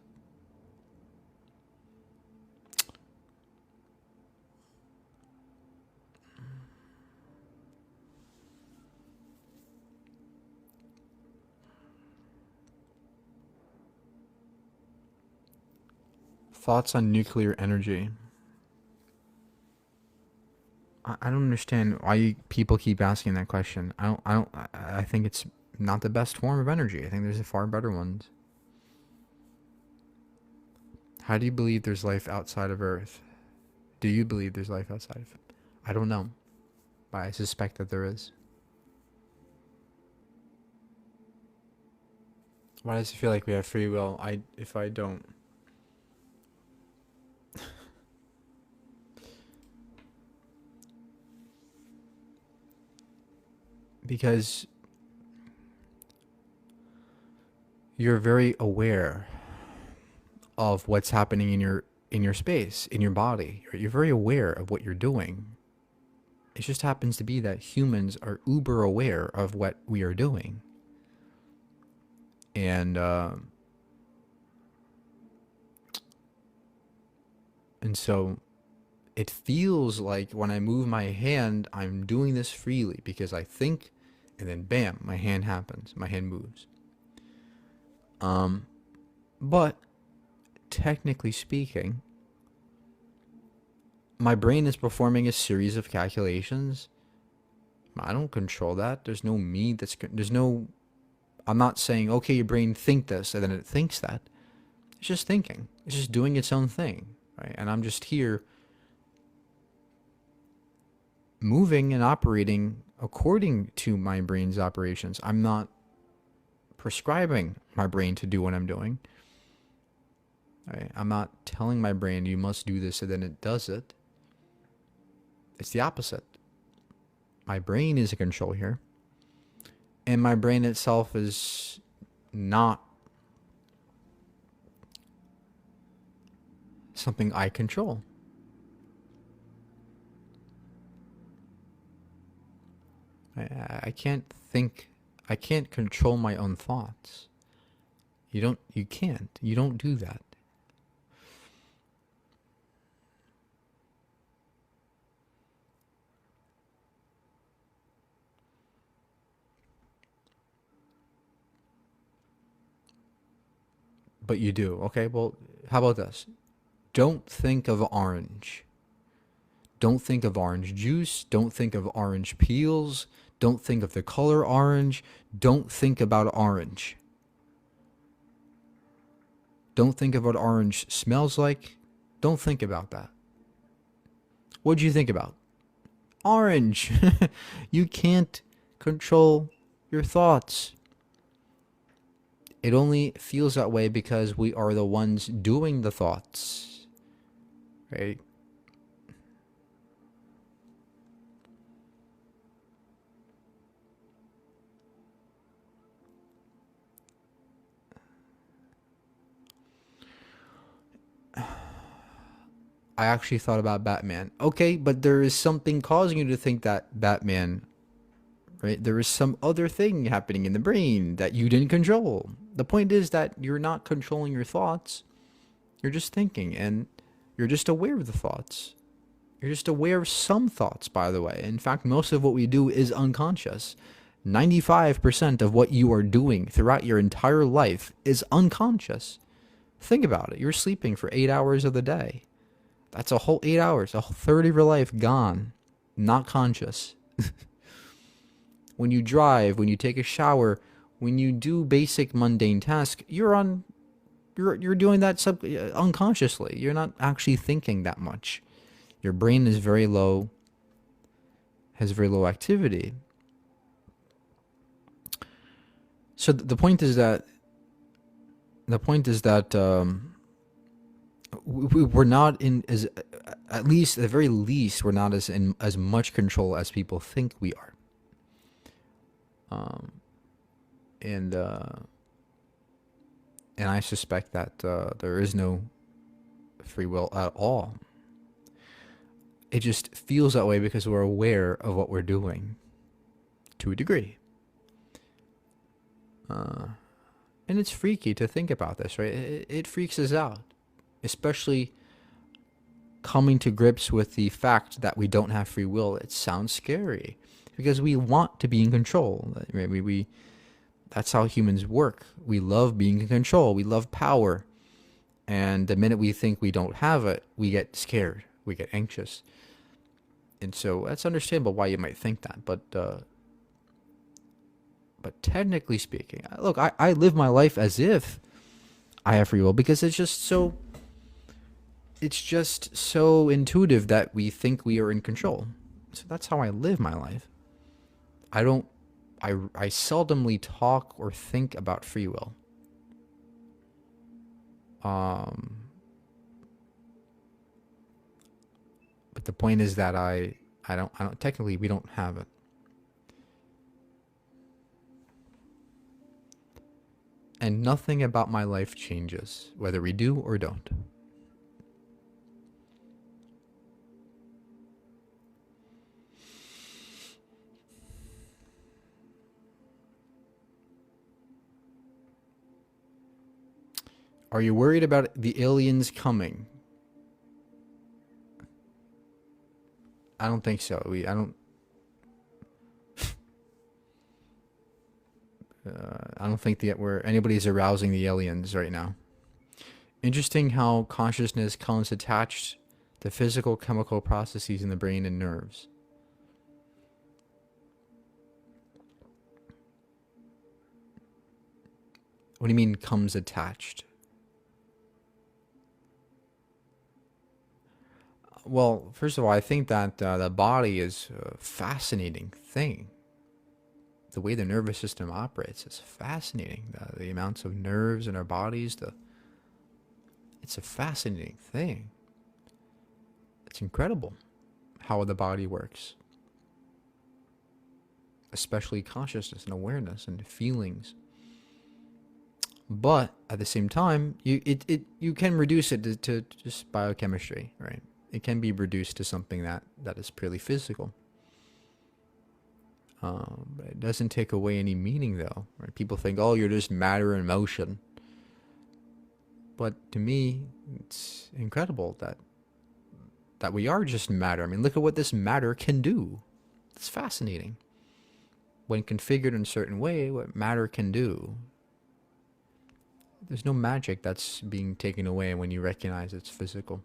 Thoughts on nuclear energy? I don't understand why people keep asking that question. I think it's not the best form of energy. I think there's far better ones. How do you believe there's life outside of Earth? Do you believe there's life outside of it? I don't know, but I suspect that there is. Why does it feel like we have free will? If I don't. Because you're very aware of what's happening in your space, in your body. You're very aware of what you're doing. It just happens to be that humans are uber aware of what we are doing. And and so it feels like when I move my hand, I'm doing this freely because I think, and then bam, my hand happens. My hand moves. Um, but technically speaking, my brain is performing a series of calculations. I don't control that. There's no me there's no, I'm not saying, okay, your brain think this, and then it thinks that. It's just thinking. It's just doing its own thing, right? And I'm just here moving and operating according to my brain's operations. I'm not prescribing my brain to do what I'm doing. Right? I'm not telling my brain you must do this and then it does it. It's the opposite. My brain is in control here. And my brain itself is not something I control. I can't think, I can't control my own thoughts. You can't. You don't do that. But you do. Okay, well, how about this? Don't think of orange. Don't think of orange juice. Don't think of orange peels. Don't think of the color orange. Don't think about orange. Don't think of what orange smells like. Don't think about that. What do you think about? Orange. You can't control your thoughts. It only feels that way because we are the ones doing the thoughts. Right? I actually thought about Batman. Okay, but there is something causing you to think that Batman, right? There is some other thing happening in the brain that you didn't control. The point is that you're not controlling your thoughts. You're just thinking and you're just aware of the thoughts. You're just aware of some thoughts, by the way. In fact, most of what we do is unconscious. 95% of what you are doing throughout your entire life is unconscious. Think about it. You're sleeping for 8 hours of the day. That's a whole 8 hours, a whole third of your life gone, not conscious. When you drive, when you take a shower, when you do basic mundane tasks, you're doing that unconsciously. You're not actually thinking that much. Your brain is very low, has very low activity. So the point is that we're not in as, at least at the very least, we're not in as much control as people think we are. And I suspect that there is no free will at all. It just feels that way because we're aware of what we're doing to a degree. And it's freaky to think about this, right? It freaks us out, especially coming to grips with the fact that we don't have free will. It sounds scary because we want to be in control. Right? That's how humans work. We love being in control. We love power. And the minute we think we don't have it, we get scared. We get anxious. And so that's understandable why you might think that. But technically speaking, look, I live my life as if I have free will because it's just so intuitive that we think we are in control. So that's how I live my life. I seldomly talk or think about free will. But the point is that I don't technically we don't have it. And nothing about my life changes, whether we do or don't. Are you worried about the aliens coming? I don't think so. I don't think that anybody's arousing the aliens right now. Interesting how consciousness comes attached to physical chemical processes in the brain and nerves. What do you mean comes attached? Well, first of all, I think that the body is a fascinating thing. The way the nervous system operates is fascinating. The amounts of nerves in our bodies, it's a fascinating thing. It's incredible how the body works. Especially consciousness and awareness and feelings. But at the same time, you can reduce it to just biochemistry, right? It can be reduced to something that is purely physical. But it doesn't take away any meaning, though. Right? People think, oh, you're just matter and motion. But to me, it's incredible that we are just matter. I mean, look at what this matter can do. It's fascinating. When configured in a certain way, what matter can do. There's no magic that's being taken away when you recognize it's physical.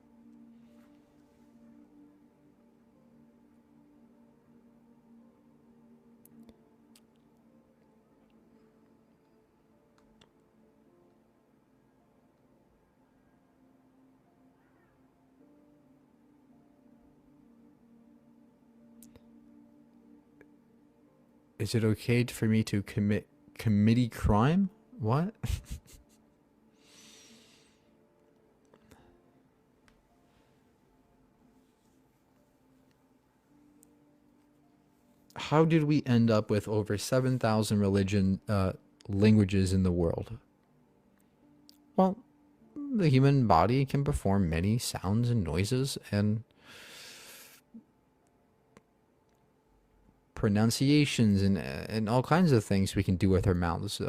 Is it okay for me to commit committee crime? What? How did we end up with over 7,000 languages in the world? Well, the human body can perform many sounds and noises and pronunciations and all kinds of things we can do with our mouths.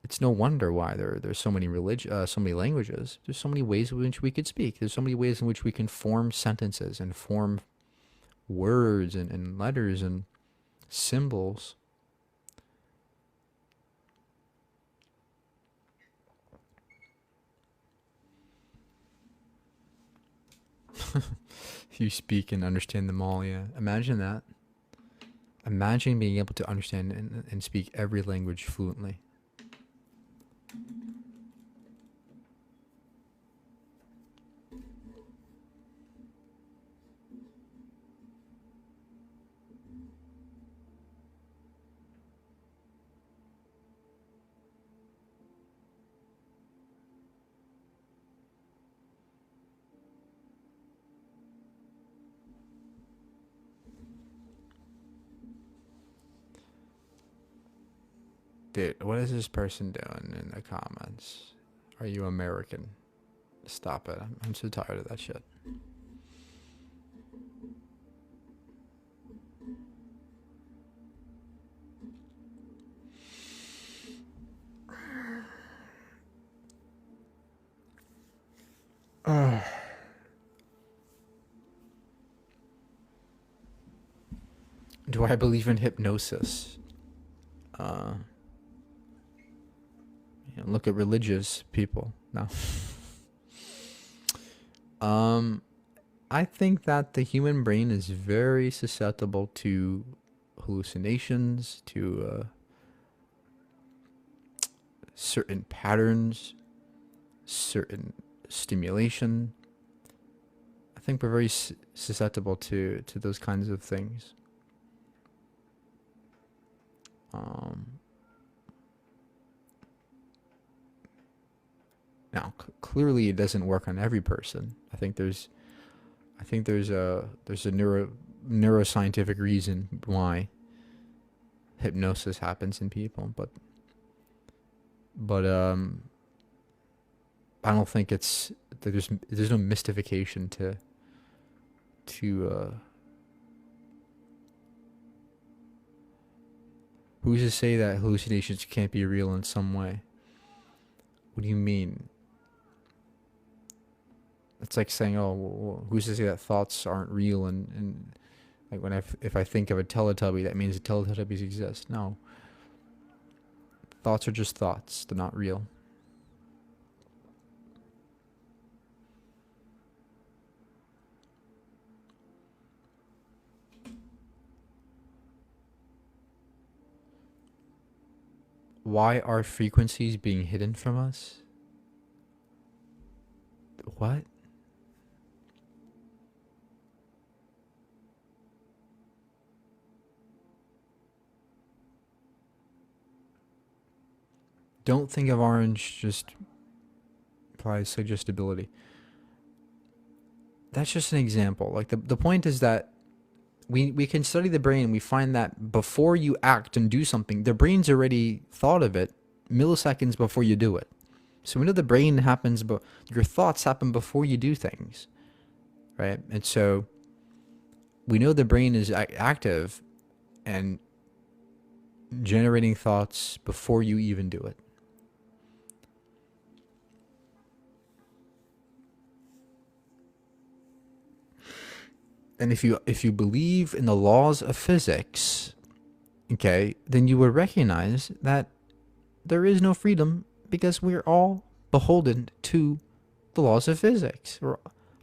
It's no wonder why there's so many so many languages. There's so many ways in which we could speak. There's so many ways in which we can form sentences and form words and letters and symbols. You speak and understand them all, yeah. Imagine that. Imagine being able to understand and speak every language fluently. Dude, what is this person doing in the comments? Are you American? Stop it. I'm so tired of that shit. Do I believe in hypnosis? Uh, look at religious people. No. I think that the human brain is very susceptible to hallucinations, to certain patterns, certain stimulation. I think we're very susceptible to those kinds of things. Now, clearly, it doesn't work on every person. I think there's a neuroscientific reason why hypnosis happens in people, but I don't think there's no mystification to who's to say that hallucinations can't be real in some way? What do you mean? It's like saying, oh, well, who's to say that thoughts aren't real? And like if I think of a Teletubby, that means the Teletubbies exist. No. Thoughts are just thoughts. They're not real. Why are frequencies being hidden from us? What? Don't think of orange just by suggestibility. That's just an example. Like the point is that we can study the brain and we find that before you act and do something, the brain's already thought of it milliseconds before you do it. So we know the brain happens, but your thoughts happen before you do things, right? And so we know the brain is active and generating thoughts before you even do it. And if you believe in the laws of physics, okay, then you would recognize that there is no freedom because we're all beholden to the laws of physics.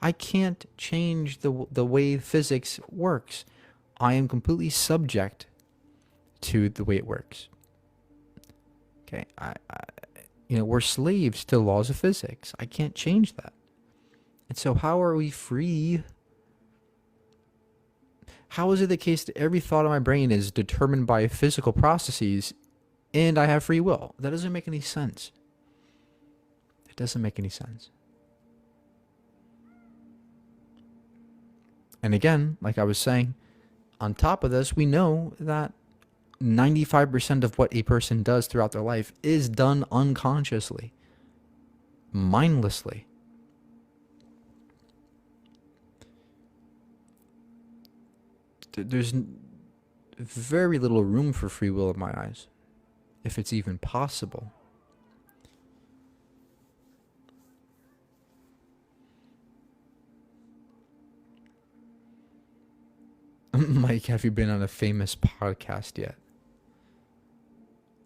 I can't change the way physics works. I am completely subject to the way it works. Okay, we're slaves to the laws of physics. I can't change that. And so how are we free? How is it the case that every thought of my brain is determined by physical processes and I have free will? That doesn't make any sense. It doesn't make any sense. And again, like I was saying, on top of this, we know that 95% of what a person does throughout their life is done unconsciously, mindlessly. There's very little room for free will in my eyes, if it's even possible. Like, have you been on a famous podcast yet?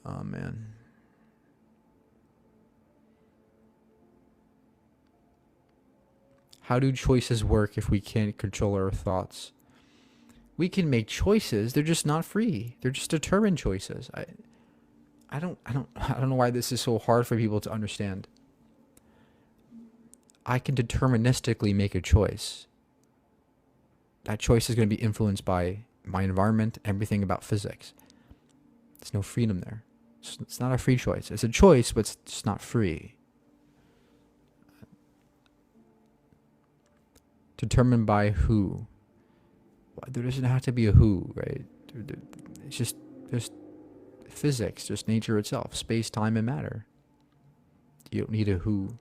Oh, man. How do choices work if we can't control our thoughts? We can make choices. They're just not free. They're just determined choices. I don't know why this is so hard for people to understand. I can deterministically make a choice. That choice is going to be influenced by my environment, everything about physics. There's no freedom there. It's not a free choice. It's a choice, but it's not free. Determined by who? There doesn't have to be a who, right? It's just physics, just nature itself, space, time, and matter. You don't need a who.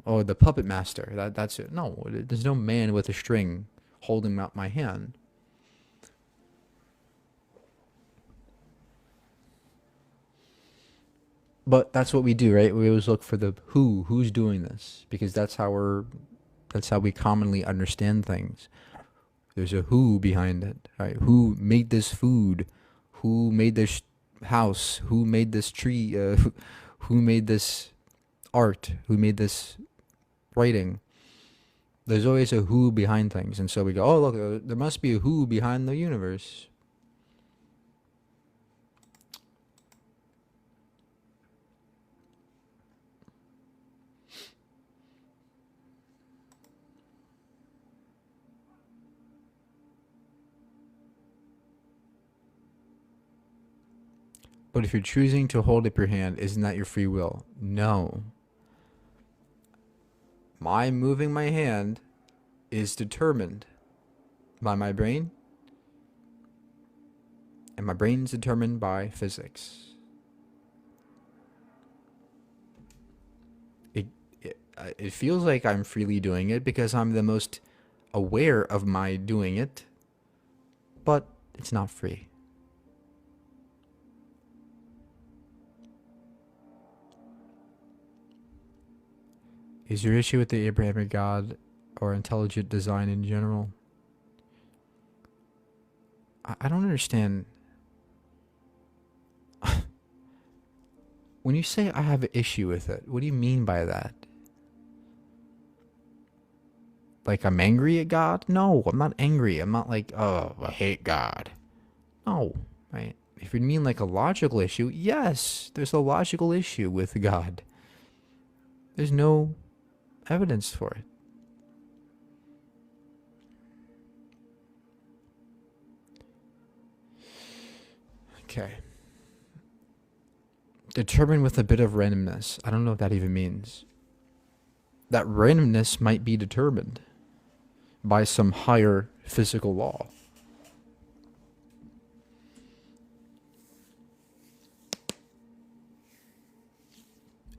Oh, the puppet master. That's it. No, there's no man with a string holding out my hand. But that's what we do, right? We always look for the who's doing this, because that's how we commonly understand things. There's a who behind it, right? Who made this food? Who made this house? Who made this tree? Who made this art? Who made this writing? There's always a who behind things, and so we go, oh, look, there must be a who behind the universe. But if you're choosing to hold up your hand, isn't that your free will? No. My moving my hand is determined by my brain, and my brain is determined by physics. It feels like I'm freely doing it because I'm the most aware of my doing it, but it's not free. Is your issue with the Abrahamic God or intelligent design in general? I don't understand. When you say I have an issue with it, what do you mean by that? Like I'm angry at God? No, I'm not angry. I'm not like, oh, I hate God. No, right? If you mean like a logical issue, yes, there's a logical issue with God. There's no evidence for it. Okay. Determined with a bit of randomness. I don't know what that even means. That randomness might be determined by some higher physical law.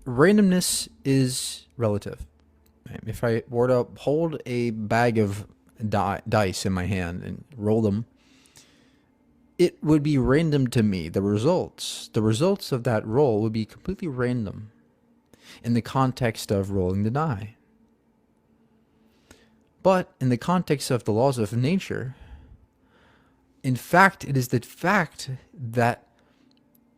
Randomness is relative. If I were to hold a bag of dice in my hand and roll them, it would be random to me. The results of that roll would be completely random in the context of rolling the die. But in the context of the laws of nature, in fact, it is the fact that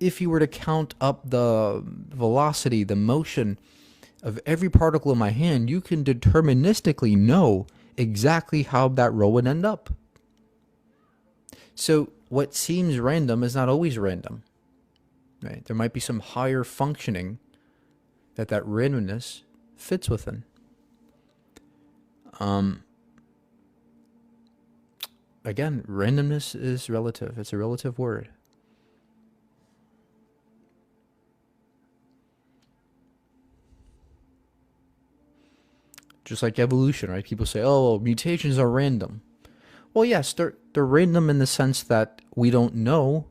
if you were to count up the velocity, the motion of every particle in my hand, you can deterministically know exactly how that roll would end up. So what seems random is not always random, right? There might be some higher functioning that randomness fits within. Again, randomness is relative. It's a relative word. Just like evolution, right? People say, oh, mutations are random. Well, yes, they're random in the sense that we don't know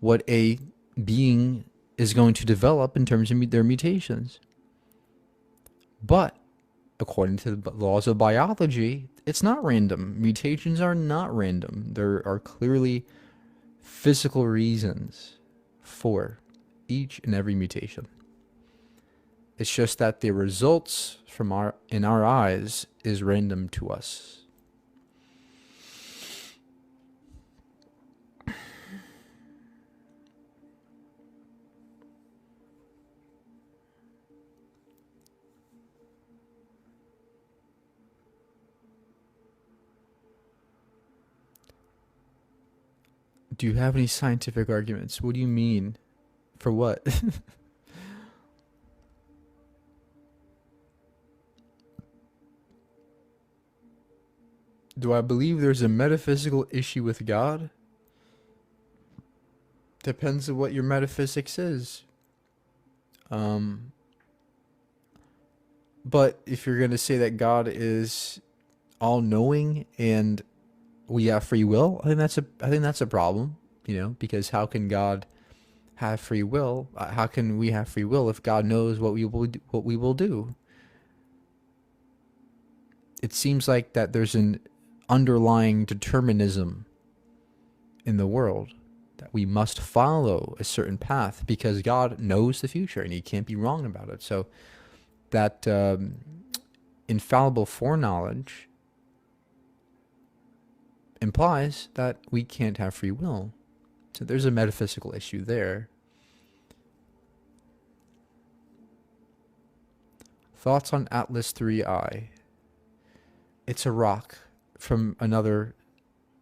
what a being is going to develop in terms of their mutations. But according to the laws of biology, it's not random. Mutations are not random. There are clearly physical reasons for each and every mutation. It's just that the results in our eyes is random to us. Do you have any scientific arguments? What do you mean? For what? Do I believe there's a metaphysical issue with God? Depends on what your metaphysics is. Um, but if you're going to say that God is all knowing and we have free will, I think that's a problem, because how can God have free will? How can we have free will if God knows what we will do? It seems like that there's an underlying determinism in the world that we must follow a certain path because God knows the future and he can't be wrong about it. So that infallible foreknowledge implies that we can't have free will. So there's a metaphysical issue there. Thoughts on Atlas 3I? It's a rock from another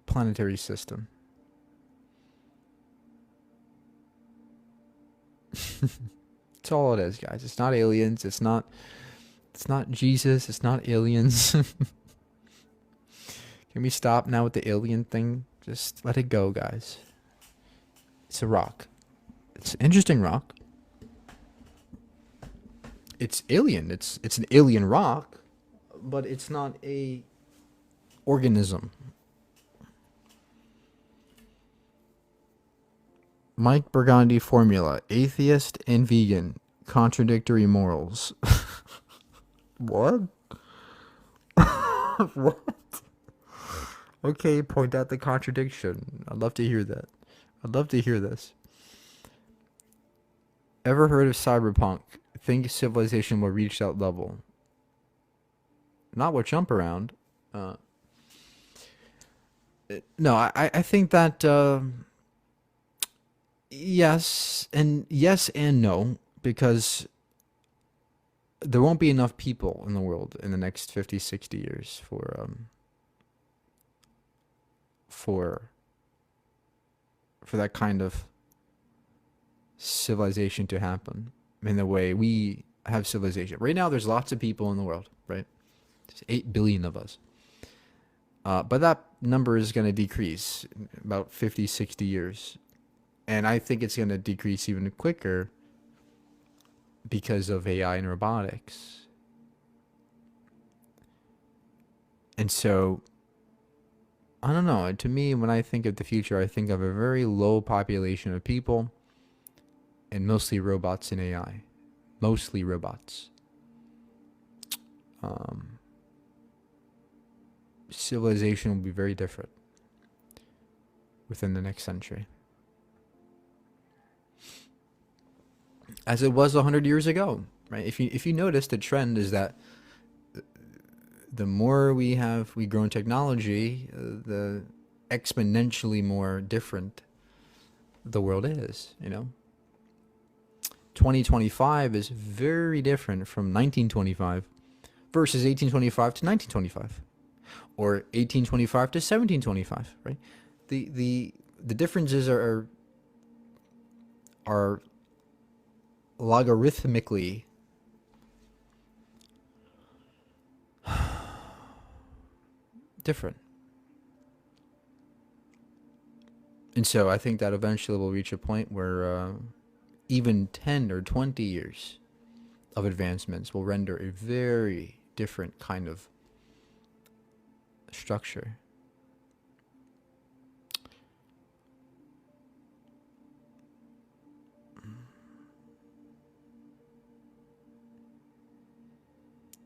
planetary system. That's all it is, guys. It's not aliens. It's not Jesus. It's not aliens. Can we stop now with the alien thing? Just let it go, guys. It's a rock. It's an interesting rock. It's alien. It's an alien rock, but it's not a organism. Mike Burgundy formula: atheist and vegan, contradictory morals. What? What? Okay, point out the contradiction. I'd love to hear that. I'd love to hear this. Ever heard of cyberpunk? Think civilization will reach that level. Not with jump around. No, I think that yes and no, because there won't be enough people in the world in the next 50, 60 years for that kind of civilization to happen in the way we have civilization. Right now, there's lots of people in the world, right? There's 8 billion of us. But that number is going to decrease in about 50, 60 years. And I think it's going to decrease even quicker because of AI and robotics. And so, I don't know. To me, when I think of the future, I think of a very low population of people and mostly robots and AI. Mostly robots. Civilization will be very different within the next century, as it was 100 years ago, right? If you notice, the trend is that the more we grow in technology, the exponentially more different the world is. 2025 is very different from 1925 versus 1825 to 1925. Or 1825 to 1725, right? The differences are logarithmically different. And so I think that eventually we'll reach a point where even 10 or 20 years of advancements will render a very different kind of structure.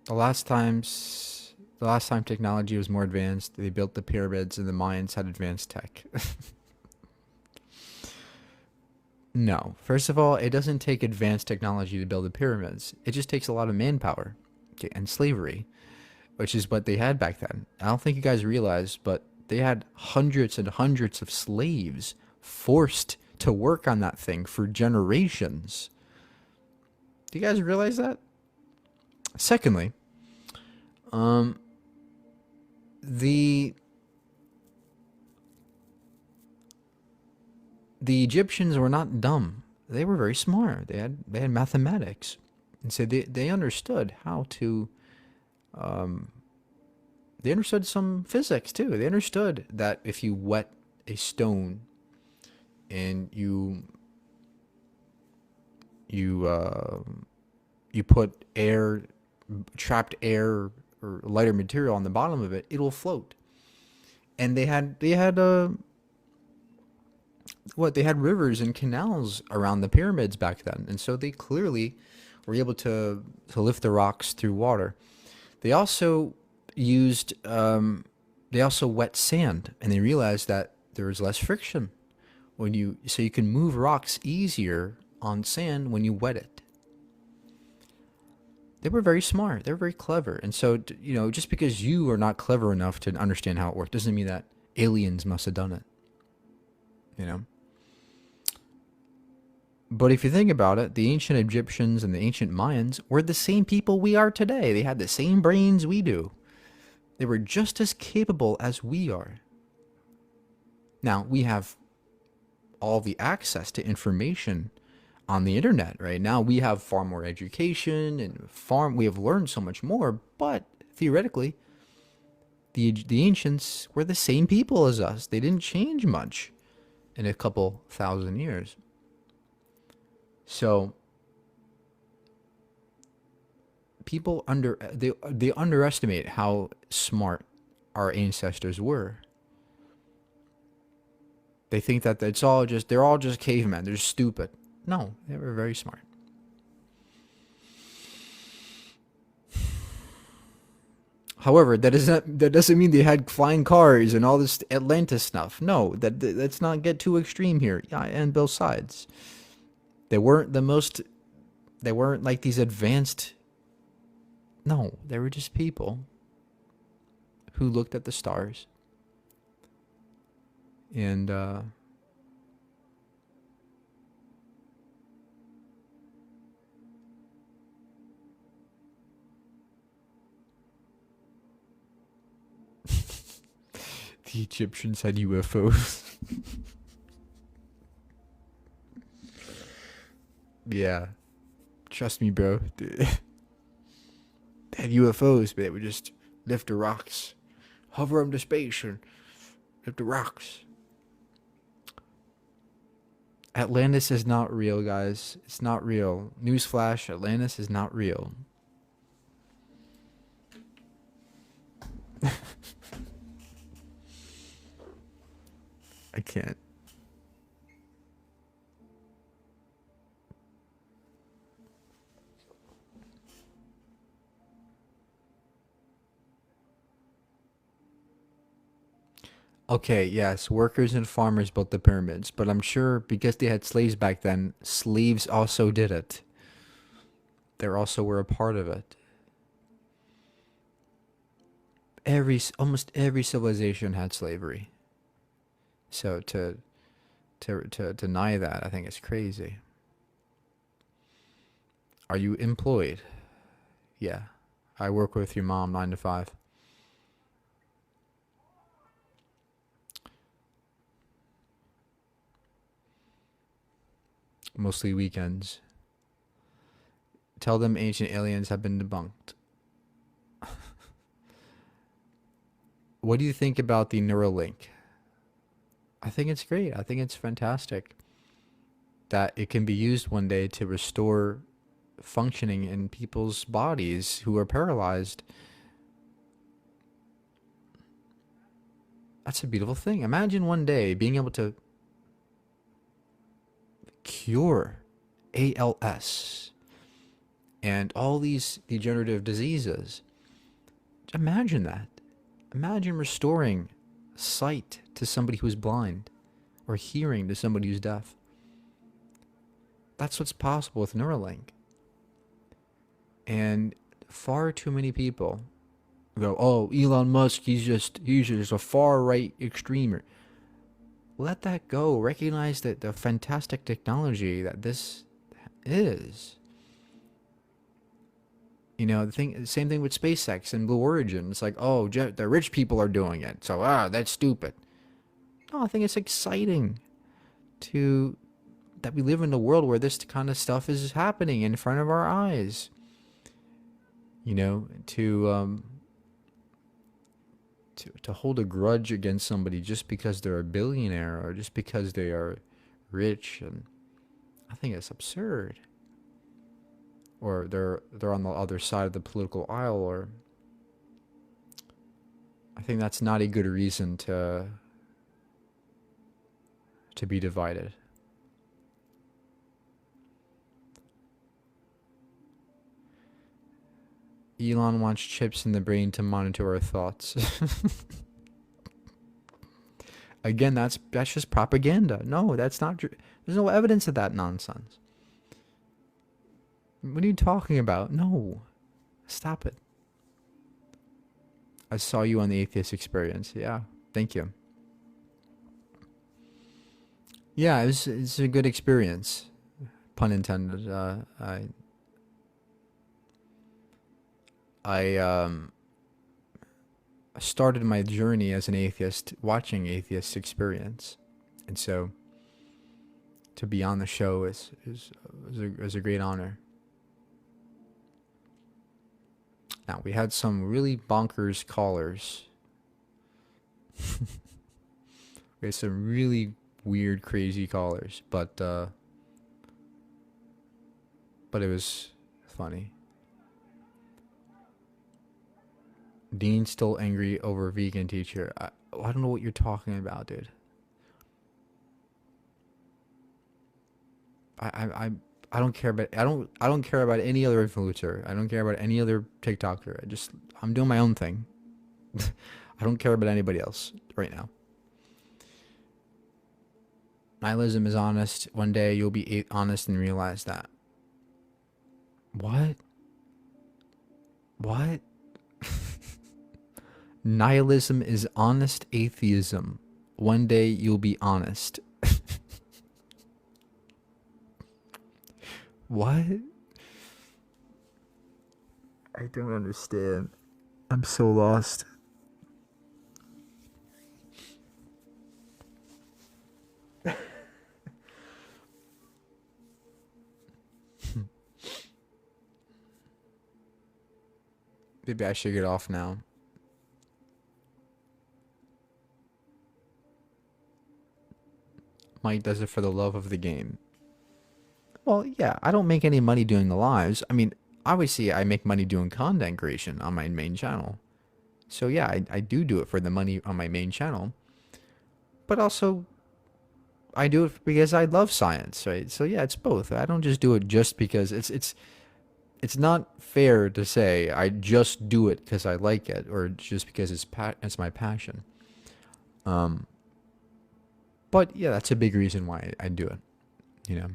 The last time technology was more advanced, they built the pyramids and the Mayans had advanced tech. No. First of all, it doesn't take advanced technology to build the pyramids. It just takes a lot of manpower, okay, and slavery, which is what they had back then. I don't think you guys realize, but they had hundreds and hundreds of slaves forced to work on that thing for generations. Do you guys realize that? Secondly, the the Egyptians were not dumb. They were very smart. They had mathematics, and so they understood how to. Um, they understood some physics too. They understood that if you wet a stone and you put air, trapped air or lighter material on the bottom of it, it will float. And they had rivers and canals around the pyramids back then, and so they clearly were able to lift the rocks through water. They also used they also wet sand, and they realized that there was less friction when you can move rocks easier on sand when you wet it. They were very smart. They were very clever, and so just because you are not clever enough to understand how it worked doesn't mean that aliens must have done it. You know. But if you think about it, the ancient Egyptians and the ancient Mayans were the same people we are today. They had the same brains we do. They were just as capable as we are. Now, we have all the access to information on the internet, right? Now we have far more education and we have learned so much more, but theoretically, the ancients were the same people as us. They didn't change much in a couple thousand years. So people they underestimate how smart our ancestors were. They think that they're all just cavemen. They're stupid. No, they were very smart. However, that doesn't mean they had flying cars and all this Atlantis stuff. No, let's not get too extreme here. Yeah, and both sides. They weren't they weren't like these advanced. No, they were just people who looked at the stars and the Egyptians had UFOs. Yeah, trust me, bro. They had UFOs, but they would just lift the rocks, hover them to space, and lift the rocks. Atlantis is not real, guys. It's not real. Newsflash: Atlantis is not real. I can't. Okay, yes, workers and farmers built the pyramids, but I'm sure because they had slaves back then, slaves also did it. They also were a part of it. Almost every civilization had slavery. So to deny that, I think it's crazy. Are you employed? Yeah. I work with your mom 9 to 5. Mostly weekends. Tell them ancient aliens have been debunked. What do you think about the Neuralink? I think it's great. I think it's fantastic that it can be used one day to restore functioning in people's bodies who are paralyzed. That's a beautiful thing. Imagine one day being able to cure ALS and all these degenerative diseases. Imagine that. Imagine restoring sight to somebody who's blind or hearing to somebody who's deaf. That's what's possible with Neuralink. And far too many people go, "Oh, Elon Musk, he's just a far right extremer." Let that go. Recognize that the fantastic technology that this is. Same thing with SpaceX and Blue Origin. It's like, oh, the rich people are doing it, so that's stupid. No, I think it's exciting to that we live in a world where this kind of stuff is happening in front of our eyes. You know, to hold a grudge against somebody just because they're a billionaire or just because they are rich, and I think it's absurd. Or they're on the other side of the political aisle, or I think that's not a good reason to be divided. Elon wants chips in the brain to monitor our thoughts. Again, that's just propaganda. No, that's not true. There's no evidence of that nonsense. What are you talking about? No. Stop it. I saw you on the Atheist Experience. Yeah, thank you. Yeah, it's a good experience. Pun intended. I started my journey as an atheist watching Atheist Experience, and so to be on the show is a great honor. Now, we had some really bonkers callers. We had some really weird, crazy callers, but it was funny. Dean's still angry over vegan teacher. I don't know what you're talking about, dude. I don't care about I don't care about any other influencer. I don't care about any other TikToker. I'm doing my own thing. I don't care about anybody else right now. Nihilism is honest. One day you'll be honest and realize that. What? What? Nihilism is honest atheism. One day you'll be honest. What? I don't understand. I'm so lost. Maybe I should get off now. Mike does it for the love of the game. Well, yeah, I don't make any money doing the lives. I mean, obviously I make money doing content creation on my main channel. So yeah, I do it for the money on my main channel. But also, I do it because I love science, right? So yeah, it's both. I don't just do it just because it's not fair to say I just do it because I like it or just because it's my passion. But yeah, that's a big reason why I do it. You know,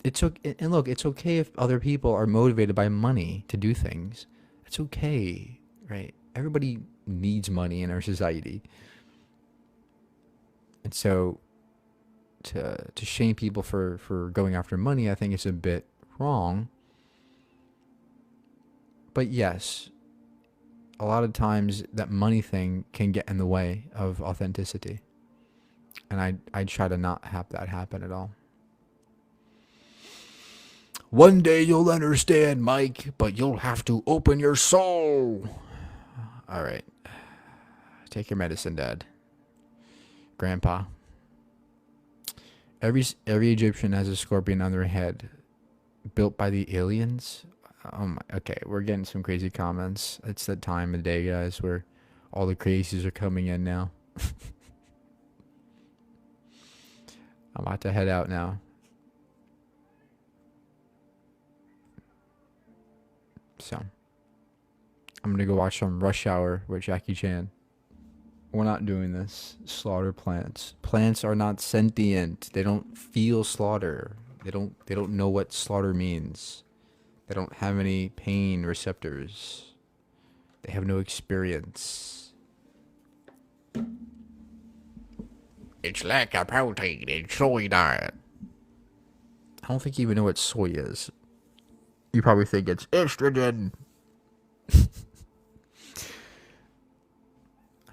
it's okay. And look, it's okay if other people are motivated by money to do things. It's okay, right? Everybody needs money in our society, and so to shame people for going after money, I think it's a bit wrong. But yes, a lot of times that money thing can get in the way of authenticity. And I try to not have that happen at all. One day you'll understand, Mike, but you'll have to open your soul. All right. Take your medicine, Dad. Grandpa. Every Egyptian has a scorpion on their head. Built by the aliens? Okay, we're getting some crazy comments. It's that time of day, guys, where all the crazies are coming in now. I'm about to head out now. So, I'm gonna go watch some Rush Hour with Jackie Chan. We're not doing this. Slaughter plants. Plants are not sentient. They don't feel slaughter. They don't know what slaughter means. They don't have any pain receptors. They have no experience. It's like a protein in soy diet. I don't think you even know what soy is. You probably think it's estrogen.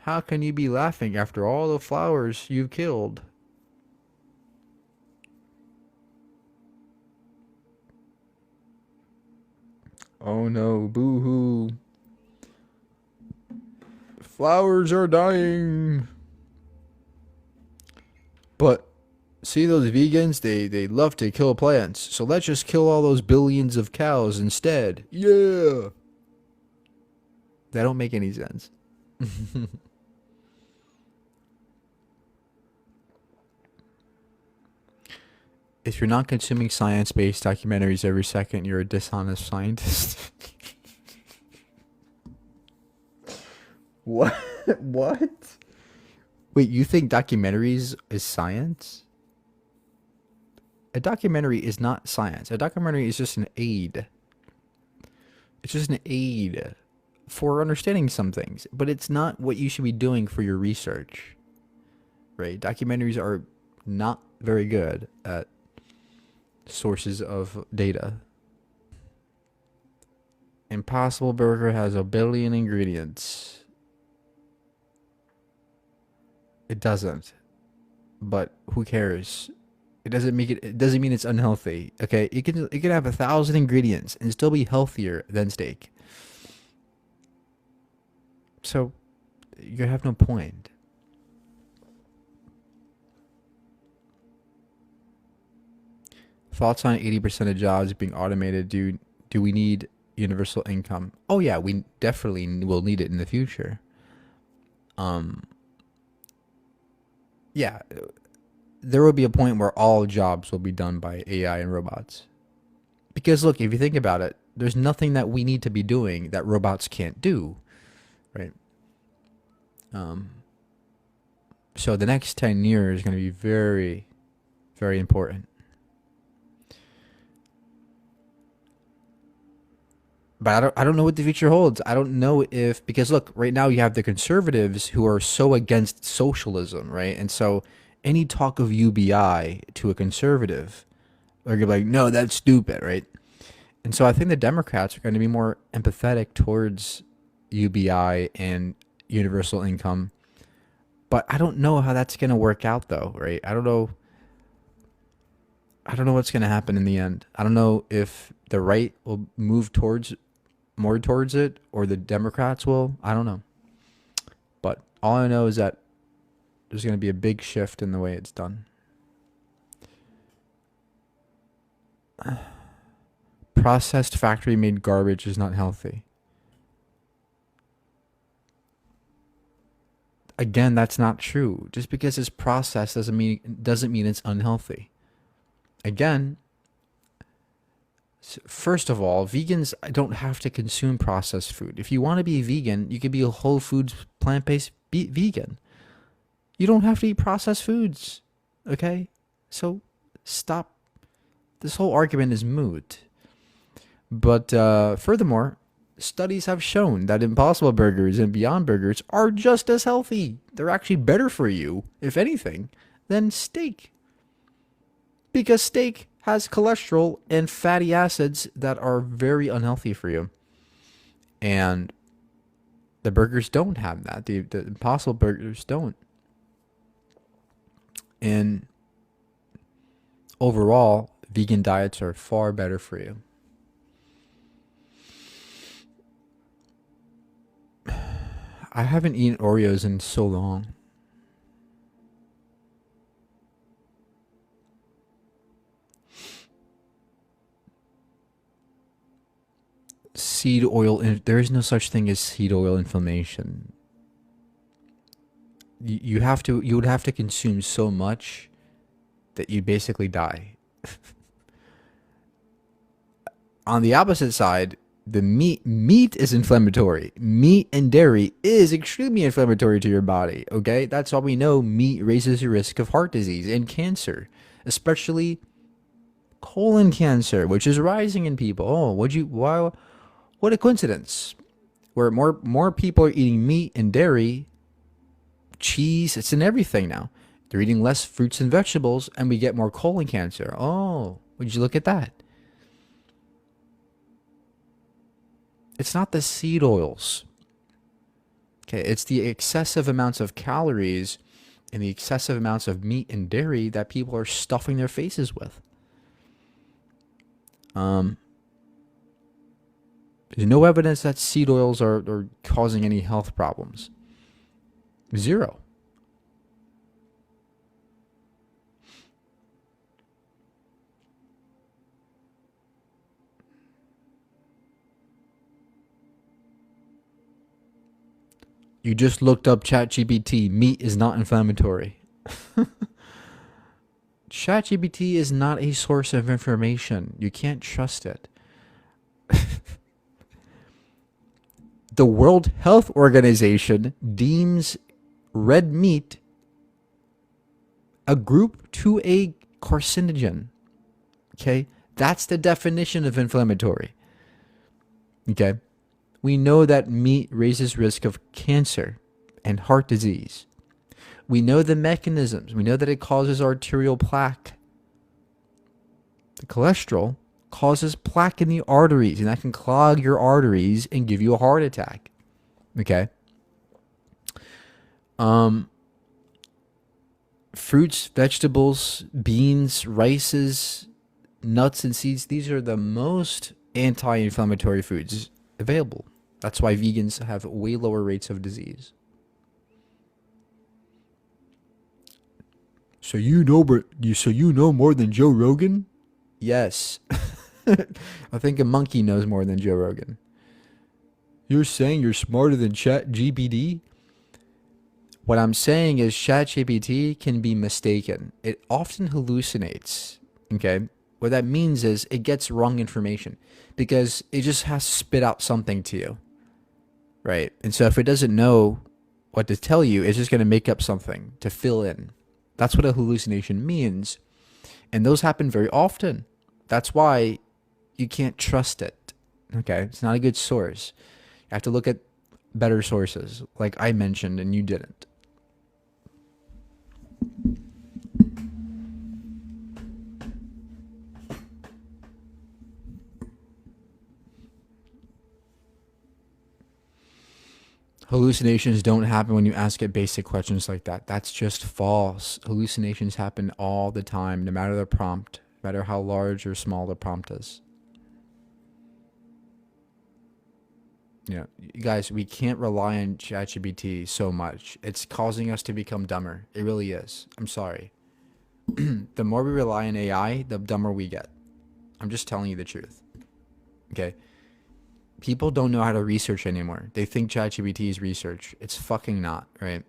How can you be laughing after all the flowers you've killed? Oh no, boo hoo. Flowers are dying. But see those vegans, they love to kill plants. So let's just kill all those billions of cows instead. Yeah. That don't make any sense. If you're not consuming science-based documentaries every second, you're a dishonest scientist. What? What? Wait, you think documentaries is science? A documentary is not science. A documentary is just an aid. It's just an aid for understanding some things, but it's not what you should be doing for your research. Right? Documentaries are not very good at sources of data. Impossible Burger has a billion ingredients. It doesn't. But who cares? It doesn't mean it's unhealthy. Okay? It can have 1,000 ingredients and still be healthier than steak. So you have no point. Thoughts on 80% of jobs being automated? Do we need universal income? Oh yeah, we definitely will need it in the future. Um yeah, there will be a point where all jobs will be done by AI and robots. Because look, if you think about it, there's nothing that we need to be doing that robots can't do, right? Um so the next 10 years is going to be very very important. But I don't know what the future holds. I don't know if, because look, right now you have the conservatives who are so against socialism, right? And so any talk of UBI to a conservative, they're gonna be like, no, that's stupid, right? And so I think the Democrats are going to be more empathetic towards UBI and universal income. But I don't know how that's going to work out though, right? I don't know. I don't know what's going to happen in the end. I don't know if the right will move towards more towards it or the Democrats will. I don't know. But all I know is that there's going to be a big shift in the way it's done. Processed factory made garbage is not healthy. Again, that's not true. Just because it's processed doesn't mean it's unhealthy. Again, first of all, vegans don't have to consume processed food. If you want to be vegan, you could be a whole foods plant-based vegan. You don't have to eat processed foods. Okay? So stop. This whole argument is moot. But furthermore, studies have shown that Impossible Burgers and Beyond Burgers are just as healthy. They're actually better for you, if anything, than steak. Because steak has cholesterol and fatty acids that are very unhealthy for you. And the burgers don't have that. The Impossible Burgers don't. And overall, vegan diets are far better for you. I haven't eaten Oreos in so long. Seed oil, there is no such thing as seed oil inflammation. You would have to consume so much that you basically die. On the opposite side, the meat is inflammatory. Meat and dairy is extremely inflammatory to your body. Okay, that's why we know meat raises your risk of heart disease and cancer, especially colon cancer, which is rising in people. Oh, wow, what a coincidence! Where more people are eating meat and dairy, cheese, it's in everything now. They're eating less fruits and vegetables, and we get more colon cancer. Oh, would you look at that? It's not the seed oils. Okay, it's the excessive amounts of calories and the excessive amounts of meat and dairy that people are stuffing their faces with. There's no evidence that seed oils are causing any health problems. Zero. You just looked up ChatGPT. Meat is not inflammatory. ChatGPT is not a source of information. You can't trust it. The World Health Organization deems red meat a group 2A carcinogen. Okay? That's the definition of inflammatory. Okay? We know that meat raises risk of cancer and heart disease. We know the mechanisms. We know that it causes arterial plaque. The cholesterol causes plaque in the arteries, and that can clog your arteries and give you a heart attack. Okay? Fruits, vegetables, beans, rices, nuts, and seeds, these are the most anti-inflammatory foods available. That's why vegans have way lower rates of disease. So you know more than Joe Rogan? Yes. I think a monkey knows more than Joe Rogan. You're saying you're smarter than ChatGPT? What I'm saying is ChatGPT can be mistaken. It often hallucinates. Okay? What that means is it gets wrong information because it just has to spit out something to you. Right? And so if it doesn't know what to tell you, it's just going to make up something to fill in. That's what a hallucination means. And those happen very often. That's why you can't trust it. Okay? It's not a good source. You have to look at better sources, like I mentioned, and you didn't. Hallucinations don't happen when you ask it basic questions like that. That's just false. Hallucinations happen all the time, no matter the prompt, no matter how large or small the prompt is. You know, you guys, we can't rely on ChatGPT so much. It's causing us to become dumber. It really is. I'm sorry. The more we rely on AI, the dumber we get. I'm just telling you the truth. Okay? People don't know how to research anymore. They think ChatGPT is research. It's fucking not, right?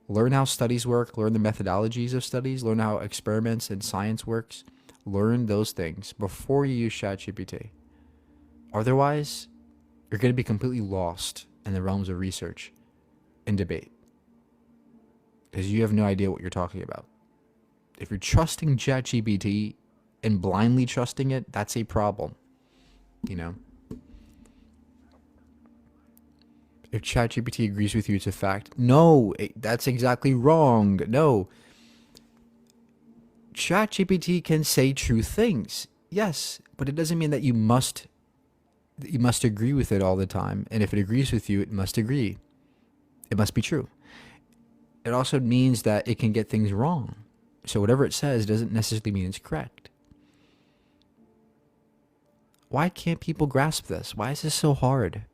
Learn how studies work. Learn the methodologies of studies. Learn how experiments and science works. Learn those things before you use ChatGPT. Otherwise, you're going to be completely lost in the realms of research and debate because you have no idea what you're talking about. If you're trusting ChatGPT and blindly trusting it, that's a problem, you know? If ChatGPT agrees with you, it's a fact. No, that's exactly wrong. No. ChatGPT can say true things. Yes, but it doesn't mean that you must agree with it all the time. And if it agrees with you, it must agree. It must be true. It also means that it can get things wrong. So whatever it says doesn't necessarily mean it's correct. Why can't people grasp this? Why is this so hard?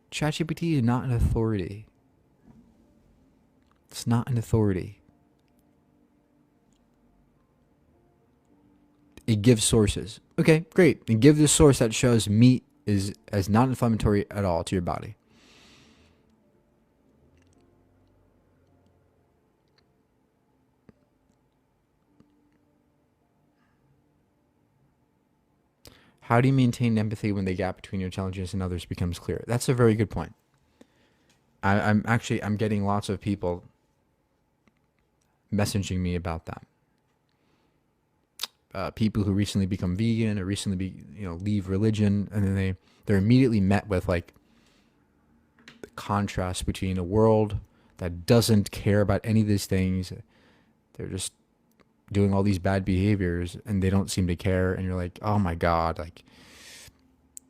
ChatGPT is not an authority. It's not an authority. It gives sources. Okay, great. And give the source that shows meat is as not inflammatory at all to your body. How do you maintain empathy when the gap between your intelligence and others becomes clear? That's a very good point. I'm getting lots of people messaging me about that. People who recently become vegan or recently leave religion, and then they're immediately met with like the contrast between a world that doesn't care about any of these things. They're just doing all these bad behaviors and they don't seem to care, and you're like, oh my god, like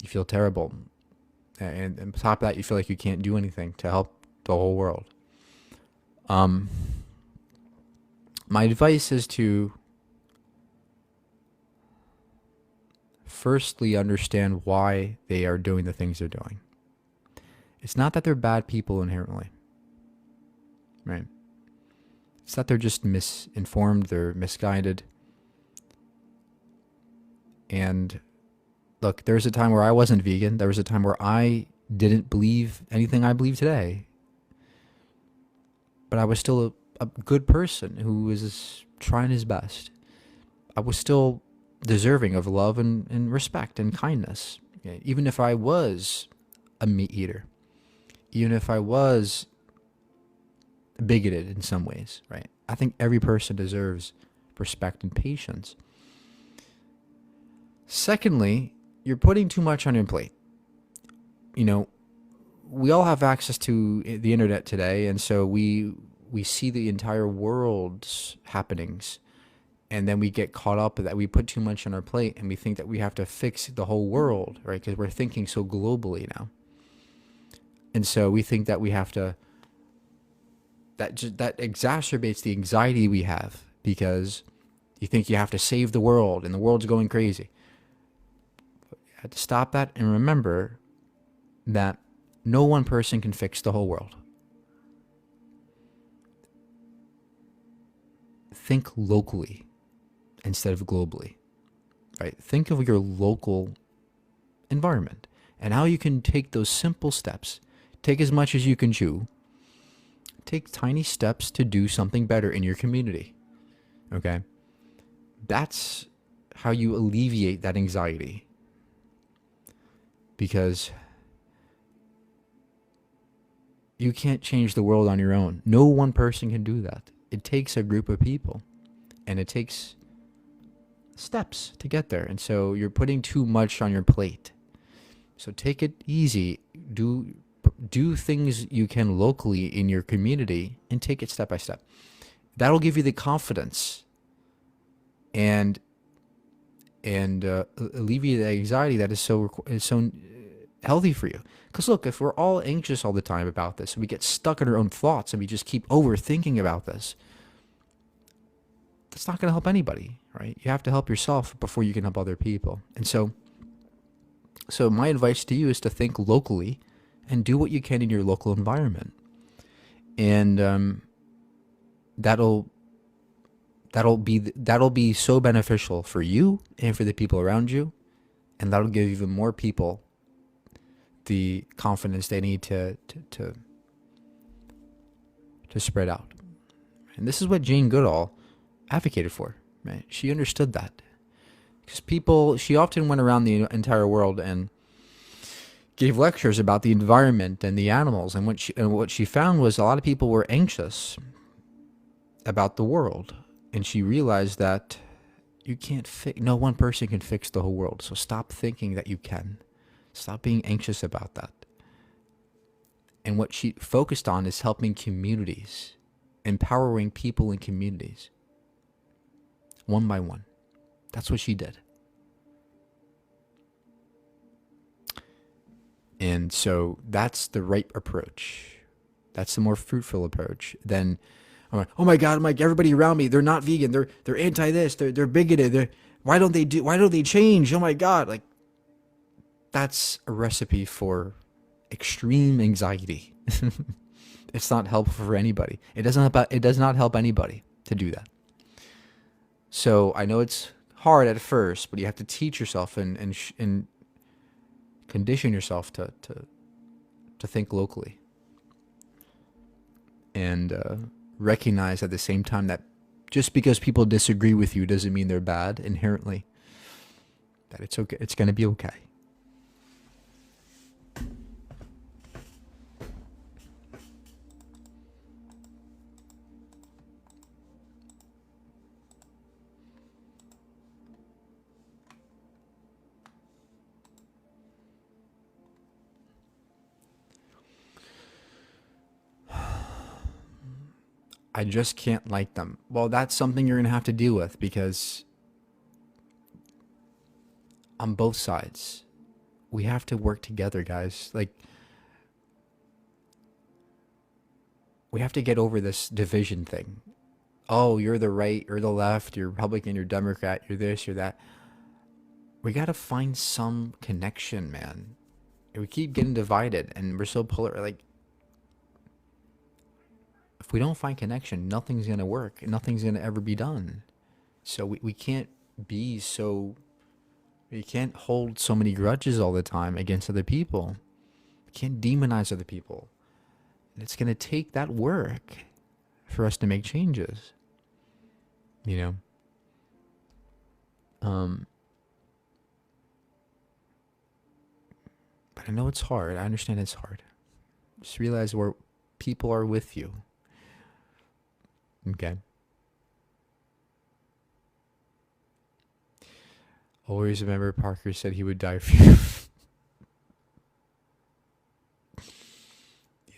you feel terrible, and on top of that you feel like you can't do anything to help the whole world. My advice is to firstly understand why they are doing the things they're doing. It's not that they're bad people inherently, right? It's that they're just misinformed, they're misguided. And look, there was a time where I wasn't vegan. There was a time where I didn't believe anything I believe today. But I was still a good person who was trying his best. I was still deserving of love and respect and kindness. Okay? Even if I was a meat eater. Even if I was bigoted in some ways, right? I think every person deserves respect and patience. Secondly, you're putting too much on your plate. You know, we all have access to the internet today, and so we see the entire world's happenings, and then we get caught up that we put too much on our plate, and we think that we have to fix the whole world, right? Because we're thinking so globally now, and so we think that we have to. That exacerbates the anxiety we have because you think you have to save the world, and the world's going crazy. You have to stop that and remember that no one person can fix the whole world. Think locally instead of globally, right? Think of your local environment and how you can take those simple steps. Take as much as you can chew. Take tiny steps to do something better in your community, okay? That's how you alleviate that anxiety. Because you can't change the world on your own. No one person can do that. It takes a group of people, and it takes steps to get there. And so you're putting too much on your plate. So take it easy. Do things you can locally in your community and take it step by step. That'll give you the confidence and alleviate the anxiety that is so healthy for you. Because look, if we're all anxious all the time about this, and we get stuck in our own thoughts, and we just keep overthinking about this, that's not going to help anybody, right? You have to help yourself before you can help other people. And so my advice to you is to think locally and do what you can in your local environment, and that'll be so beneficial for you and for the people around you, and that'll give even more people the confidence they need to spread out. And this is what Jane Goodall advocated for, right? She understood that, because she often went around the entire world and gave lectures about the environment and the animals, and what she found was a lot of people were anxious about the world, and she realized that no one person can fix the whole world. So stop thinking that you can. Stop being anxious about that. And what she focused on is helping communities, empowering people in communities, one by one. That's what she did. And so that's the right approach. That's the more fruitful approach than, oh my God, everybody around me, they're not vegan. They're anti this. They're bigoted. Why don't they change? Oh my God. Like, that's a recipe for extreme anxiety. It's not helpful for anybody. It does not help anybody to do that. So I know it's hard at first, but you have to teach yourself and condition yourself to think locally, and recognize at the same time that just because people disagree with you doesn't mean they're bad inherently. That it's okay. It's going to be okay. I just can't like them. Well, that's something you're going to have to deal with, because on both sides, we have to work together, guys. Like, we have to get over this division thing. Oh, you're the right, you're the left, you're Republican, you're Democrat, you're this, you're that. we gotta find some connection, man. We keep getting divided, and we're so polar. Like, if we don't find connection, nothing's gonna work. Nothing's gonna ever be done. So we can't be so. We can't hold so many grudges all the time against other people. We can't demonize other people. And it's gonna take that work for us to make changes. You know. But I know it's hard. I understand it's hard. Just realize where people are with you. Okay. Always remember Parker said he would die for you.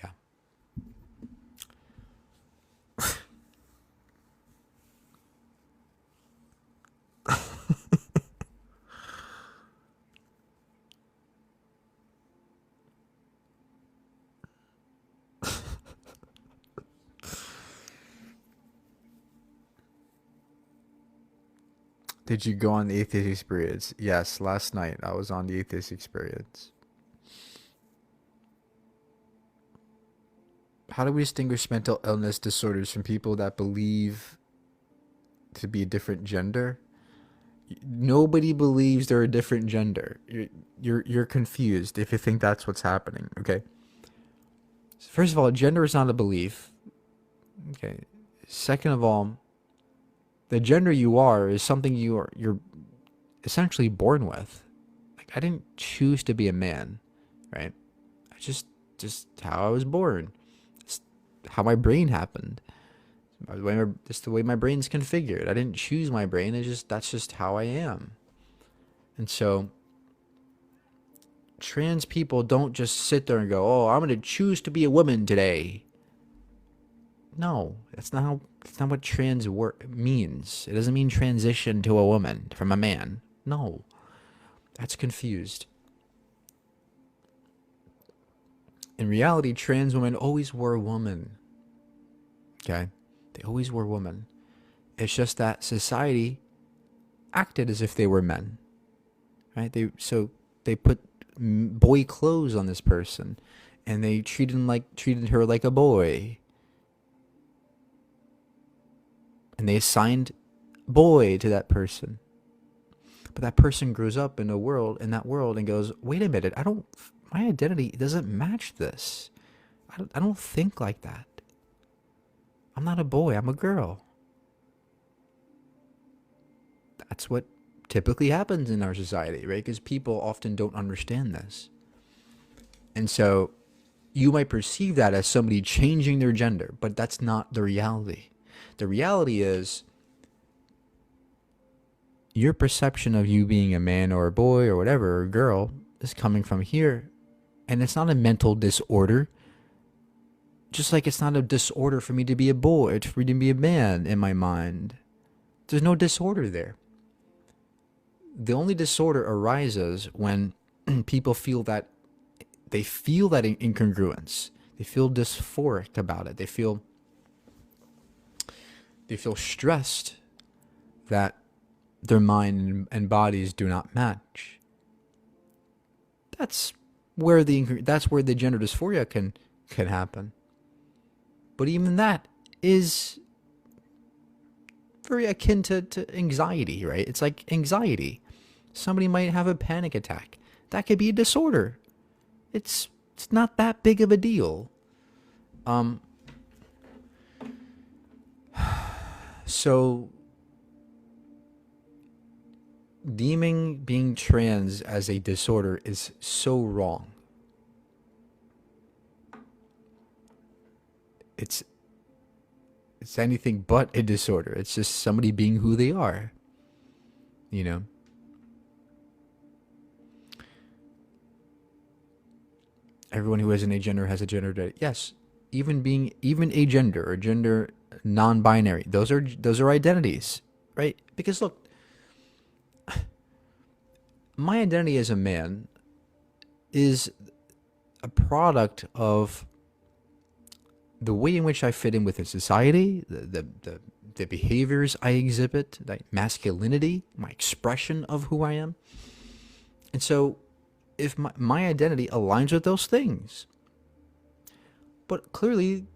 Yeah. Did you go on the atheist experience? Yes, last night I was on the atheist experience. How do we distinguish mental illness disorders from people that believe to be a different gender? Nobody believes they're a different gender. You're confused if you think that's what's happening. Okay. First of all, gender is not a belief. Okay. Second of all, the gender you are is something you're essentially born with. Like, I didn't choose to be a man, right? I just how I was born. It's how my brain happened. Just the way my brain's configured. I didn't choose my brain. That's just how I am. And so trans people don't just sit there and go, "Oh, I'm going to choose to be a woman today." No, that's not what trans means. It doesn't mean transition to a woman from a man. No. That's confused. In reality, trans women always were a woman. Okay? They always were women. It's just that society acted as if they were men. Right? They put boy clothes on this person, and they treated her like a boy. And they assigned boy to that person. But that person grows up in that world and goes, "Wait a minute, my identity doesn't match this. I don't think like that. I'm not a boy, I'm a girl." That's what typically happens in our society, right? Because people often don't understand this. And so you might perceive that as somebody changing their gender, but that's not the reality. The reality is your perception of you being a man or a boy or whatever, or a girl, is coming from here. And it's not a mental disorder. Just like it's not a disorder for me to be a boy, for me to be a man in my mind. There's no disorder there. The only disorder arises when people feel that incongruence. They feel dysphoric about it. They feel stressed that their mind and bodies do not match. That's where the gender dysphoria can happen. But even that is very akin to anxiety, right? It's like anxiety. Somebody might have a panic attack. That could be a disorder. It's not that big of a deal. So deeming being trans as a disorder is so wrong. It's anything but a disorder. It's just somebody being who they are. You know? Everyone who has an agender has a gender identity. Yes, even agender or gender non-binary, those are identities, right? Because look, my identity as a man is a product of the way in which I fit in within society, the behaviors I exhibit, like masculinity, my expression of who I am. And so if my identity aligns with those things, but clearly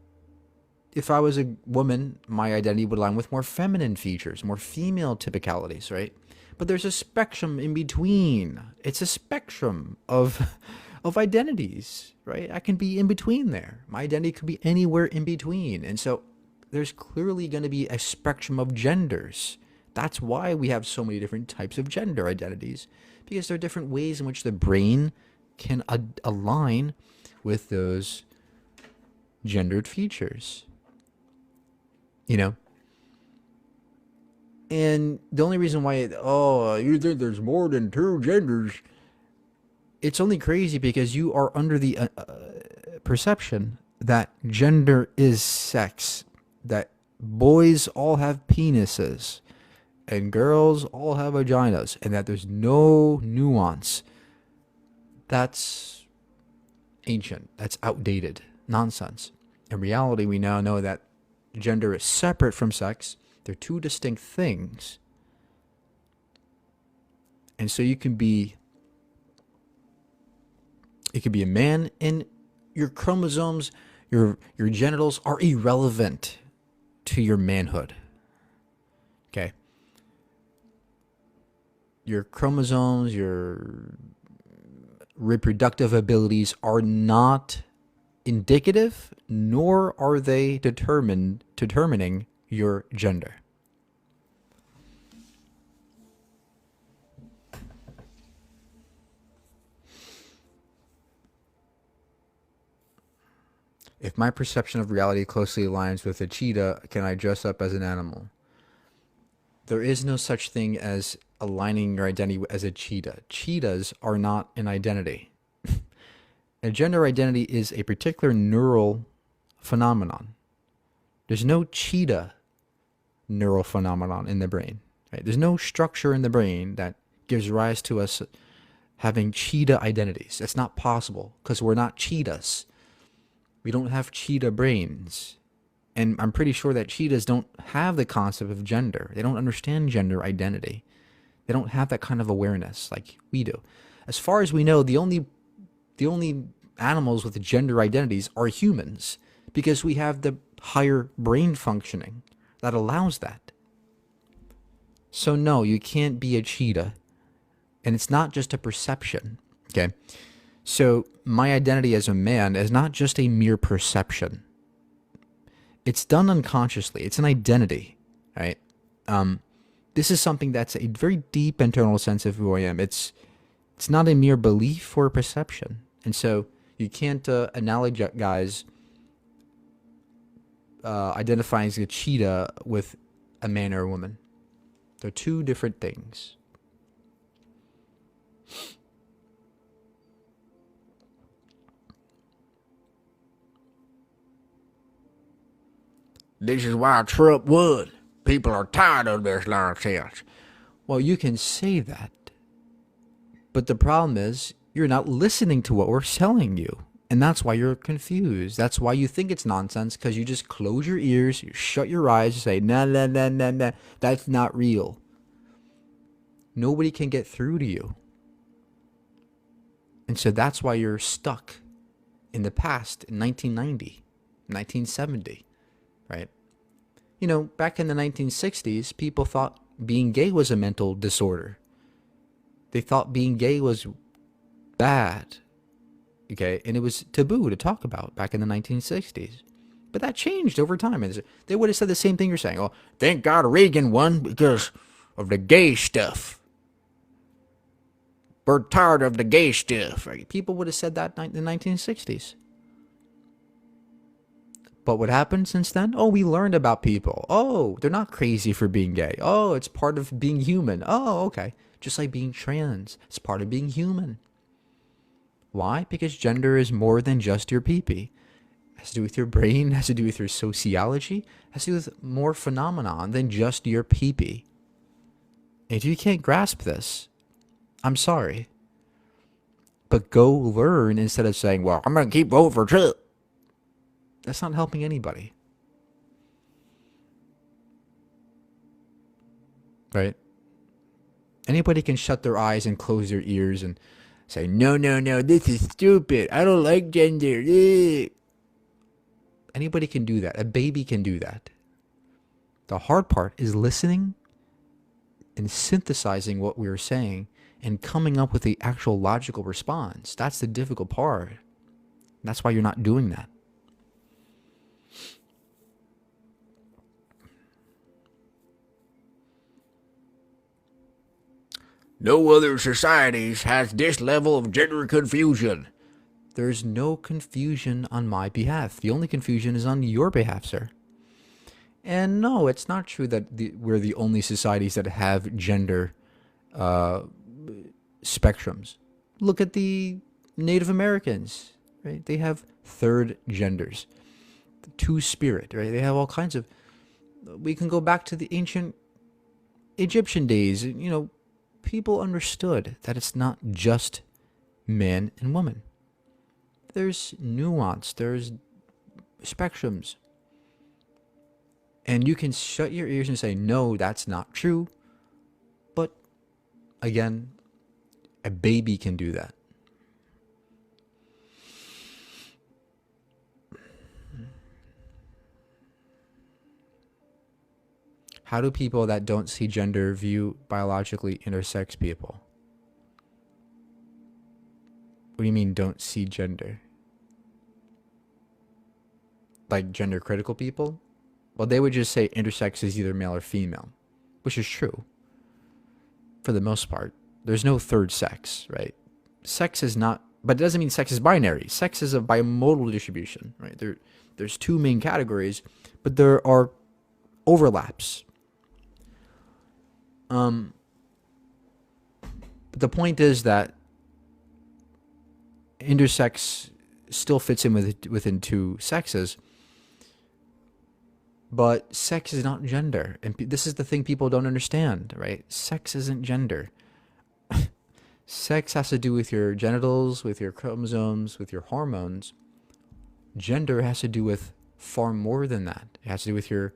if I was a woman, my identity would align with more feminine features, more female typicalities, right? But there's a spectrum in between. It's a spectrum of of identities, right? I can be in between there. My identity could be anywhere in between. And so there's clearly going to be a spectrum of genders. That's why we have so many different types of gender identities, because there are different ways in which the brain can align with those gendered features. You know, and the only reason why, oh, you think there's more than two genders, it's only crazy because you are under the perception that gender is sex, that boys all have penises and girls all have vaginas, and that there's no nuance. That's ancient. That's outdated nonsense. In reality, we now know that gender is separate from sex. They're two distinct things. And so you can be a man, and your chromosomes, your genitals are irrelevant to your manhood. Okay? Your chromosomes, your reproductive abilities are not indicative, nor are they determining your gender. If my perception of reality closely aligns with a cheetah, can I dress up as an animal? There is no such thing as aligning your identity as a cheetah. Cheetahs are not an identity. A gender identity is a particular neural phenomenon. There's no cheetah neural phenomenon in the brain. Right? There's no structure in the brain that gives rise to us having cheetah identities. It's not possible because we're not cheetahs. We don't have cheetah brains. And I'm pretty sure that cheetahs don't have the concept of gender. They don't understand gender identity. They don't have that kind of awareness like we do. As far as we know, the only animals with gender identities are humans, because we have the higher brain functioning that allows that. So no, you can't be a cheetah. And it's not just a perception. Okay? So my identity as a man is not just a mere perception. It's done unconsciously. It's an identity, right? This is something that's a very deep internal sense of who I am. It's not a mere belief or perception. And so you can't analogize identifying as a cheetah with a man or a woman. They're two different things. This is why Trump won. People are tired of this nonsense. Well, you can say that, but the problem is you're not listening to what we're telling you. And that's why you're confused. That's why you think it's nonsense, because you just close your ears, you shut your eyes, you say, nah, nah, nah, nah, nah, that's not real. Nobody can get through to you. And so that's why you're stuck in the past, in 1990, 1970, right? You know, back in the 1960s, people thought being gay was a mental disorder. They thought being gay was bad, okay? And it was taboo to talk about back in the 1960s. But that changed over time. And they would have said the same thing you're saying. Oh, Thank God Reagan won because of the gay stuff. We're tired of the gay stuff. people would have said that in the 1960s. But what happened since then? Oh, we learned about people. Oh, they're not crazy for being gay. Oh, it's part of being human. Oh, okay. Just like being trans, it's part of being human. Why? Because gender is more than just your pee-pee. It has to do with your brain, it has to do with your sociology, it has to do with more phenomenon than just your pee-pee. If you can't grasp this, I'm sorry. But go learn instead of saying, well, I'm going to keep voting for Trump. that's not helping anybody. Right? Anybody can shut their eyes and close their ears and say, no, no, no, this is stupid. I don't like gender. Ugh." Anybody can do that. A baby can do that. The hard part is listening and synthesizing what we are saying and coming up with the actual logical response. That's the difficult part. That's why you're not doing that. No other societies has this level of gender confusion. There's no confusion on my behalf. The only confusion is on your behalf, sir. And no, it's not true that we're the only societies that have gender spectrums. Look at the Native Americans, right? They have third genders, the two-spirit, right? They have all kinds of. We can go back to the ancient Egyptian days. You know, people understood that it's not just man and woman. There's nuance. There's spectrums. And you can shut your ears and say, no, that's not true. But again, a baby can do that. How do people that don't see gender view biologically intersex people? What do you mean don't see gender? Like gender critical people? Well, they would just say intersex is either male or female, which is true for the most part. There's no third sex, right? Sex is not, but it doesn't mean sex is binary. Sex is a bimodal distribution, right? There's two main categories, but there are overlaps. But the point is that intersex still fits in within two sexes. But sex is not gender. And this is the thing people don't understand, right? Sex isn't gender. Sex has to do with your genitals, with your chromosomes, with your hormones. Gender has to do with far more than that. It has to do with your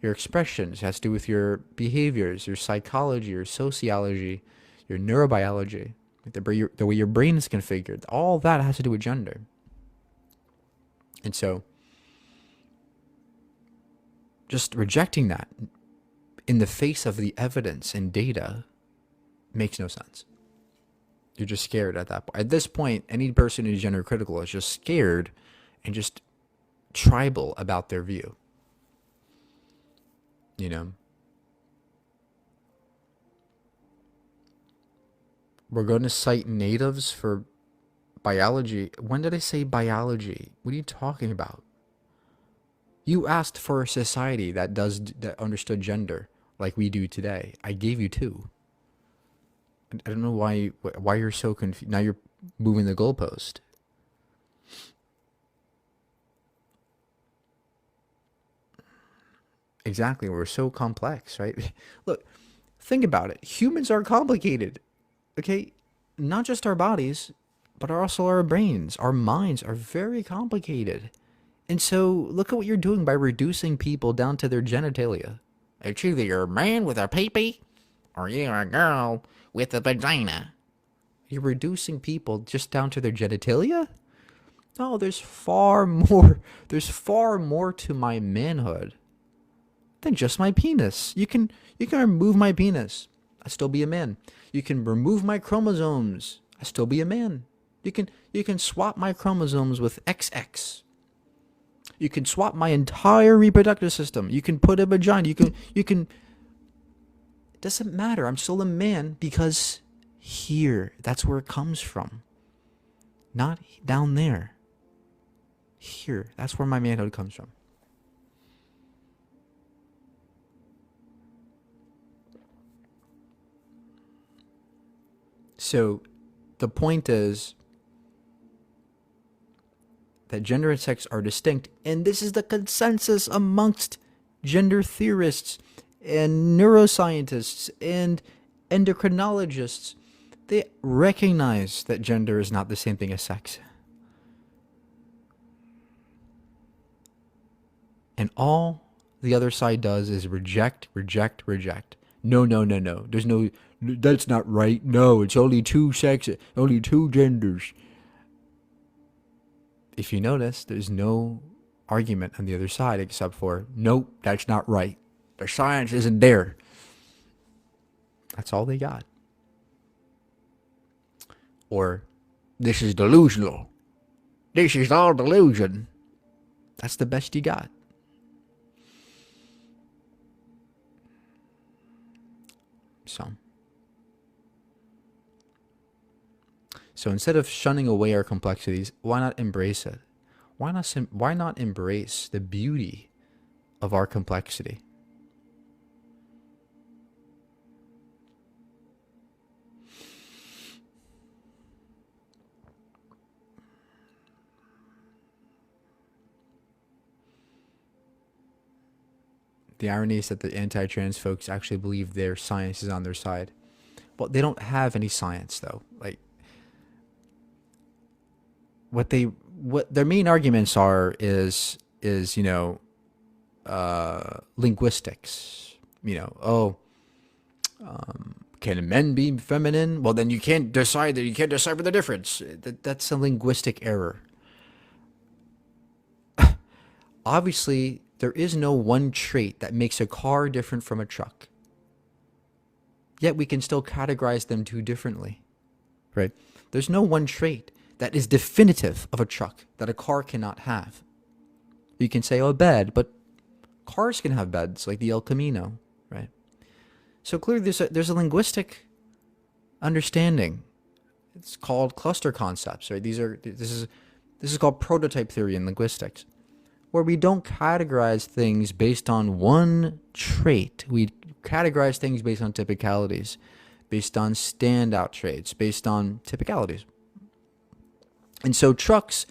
expressions. It has to do with your behaviors, your psychology, your sociology, your neurobiology, the way your brain is configured. All that has to do with gender. And so just rejecting that in the face of the evidence and data makes no sense. You're just scared at that point. At this point, any person who's gender critical is just scared and just tribal about their view. You know? We're going to cite natives for biology. When did I say biology? What are you talking about? You asked for a society that understood gender like we do today. I gave you two. I don't know why you're so confused. Now you're moving the goalpost. Exactly. We're so complex, right? Look, think about it. Humans are complicated. Okay? Not just our bodies, but also our brains. Our minds are very complicated. And so look at what you're doing by reducing people down to their genitalia. It's either you're a man with a peepee, or you're a girl with a vagina. You're reducing people just down to their genitalia? No, there's far more. There's far more to my manhood than just my penis. You can remove my penis. I still be a man. You can remove my chromosomes. I still be a man. You can swap my chromosomes with XX. You can swap my entire reproductive system. You can put a vagina. You can. It doesn't matter. I'm still a man because here, that's where it comes from. Not down there. Here, that's where my manhood comes from. So, the point is that gender and sex are distinct, and this is the consensus amongst gender theorists and neuroscientists and endocrinologists. They recognize that gender is not the same thing as sex. And all the other side does is reject, reject, reject. No, no, no, no. There's no. That's not right. No, it's only two sexes, only two genders. If you notice, there's no argument on the other side except for, nope, that's not right. The science isn't there. That's all they got. Or, this is delusional. This is all delusion. That's the best you got. So instead of shunning away our complexities, why not embrace it? Why not embrace the beauty of our complexity? The irony is that the anti-trans folks actually believe their science is on their side. Well, they don't have any science though. Like what their main arguments are is linguistics. Can men be feminine? Well, then you can't decide that you can't decipher the difference. That's a linguistic error. Obviously, there is no one trait that makes a car different from a truck. Yet we can still categorize them too differently, right? There's no one trait that is definitive of a truck that a car cannot have. You can say, oh, a bed, but cars can have beds like the El Camino, right? So clearly there's a linguistic understanding. It's called cluster concepts, right? This is called prototype theory in linguistics, where we don't categorize things based on one trait. We categorize things based on typicalities, based on standout traits, based on typicalities. And so trucks,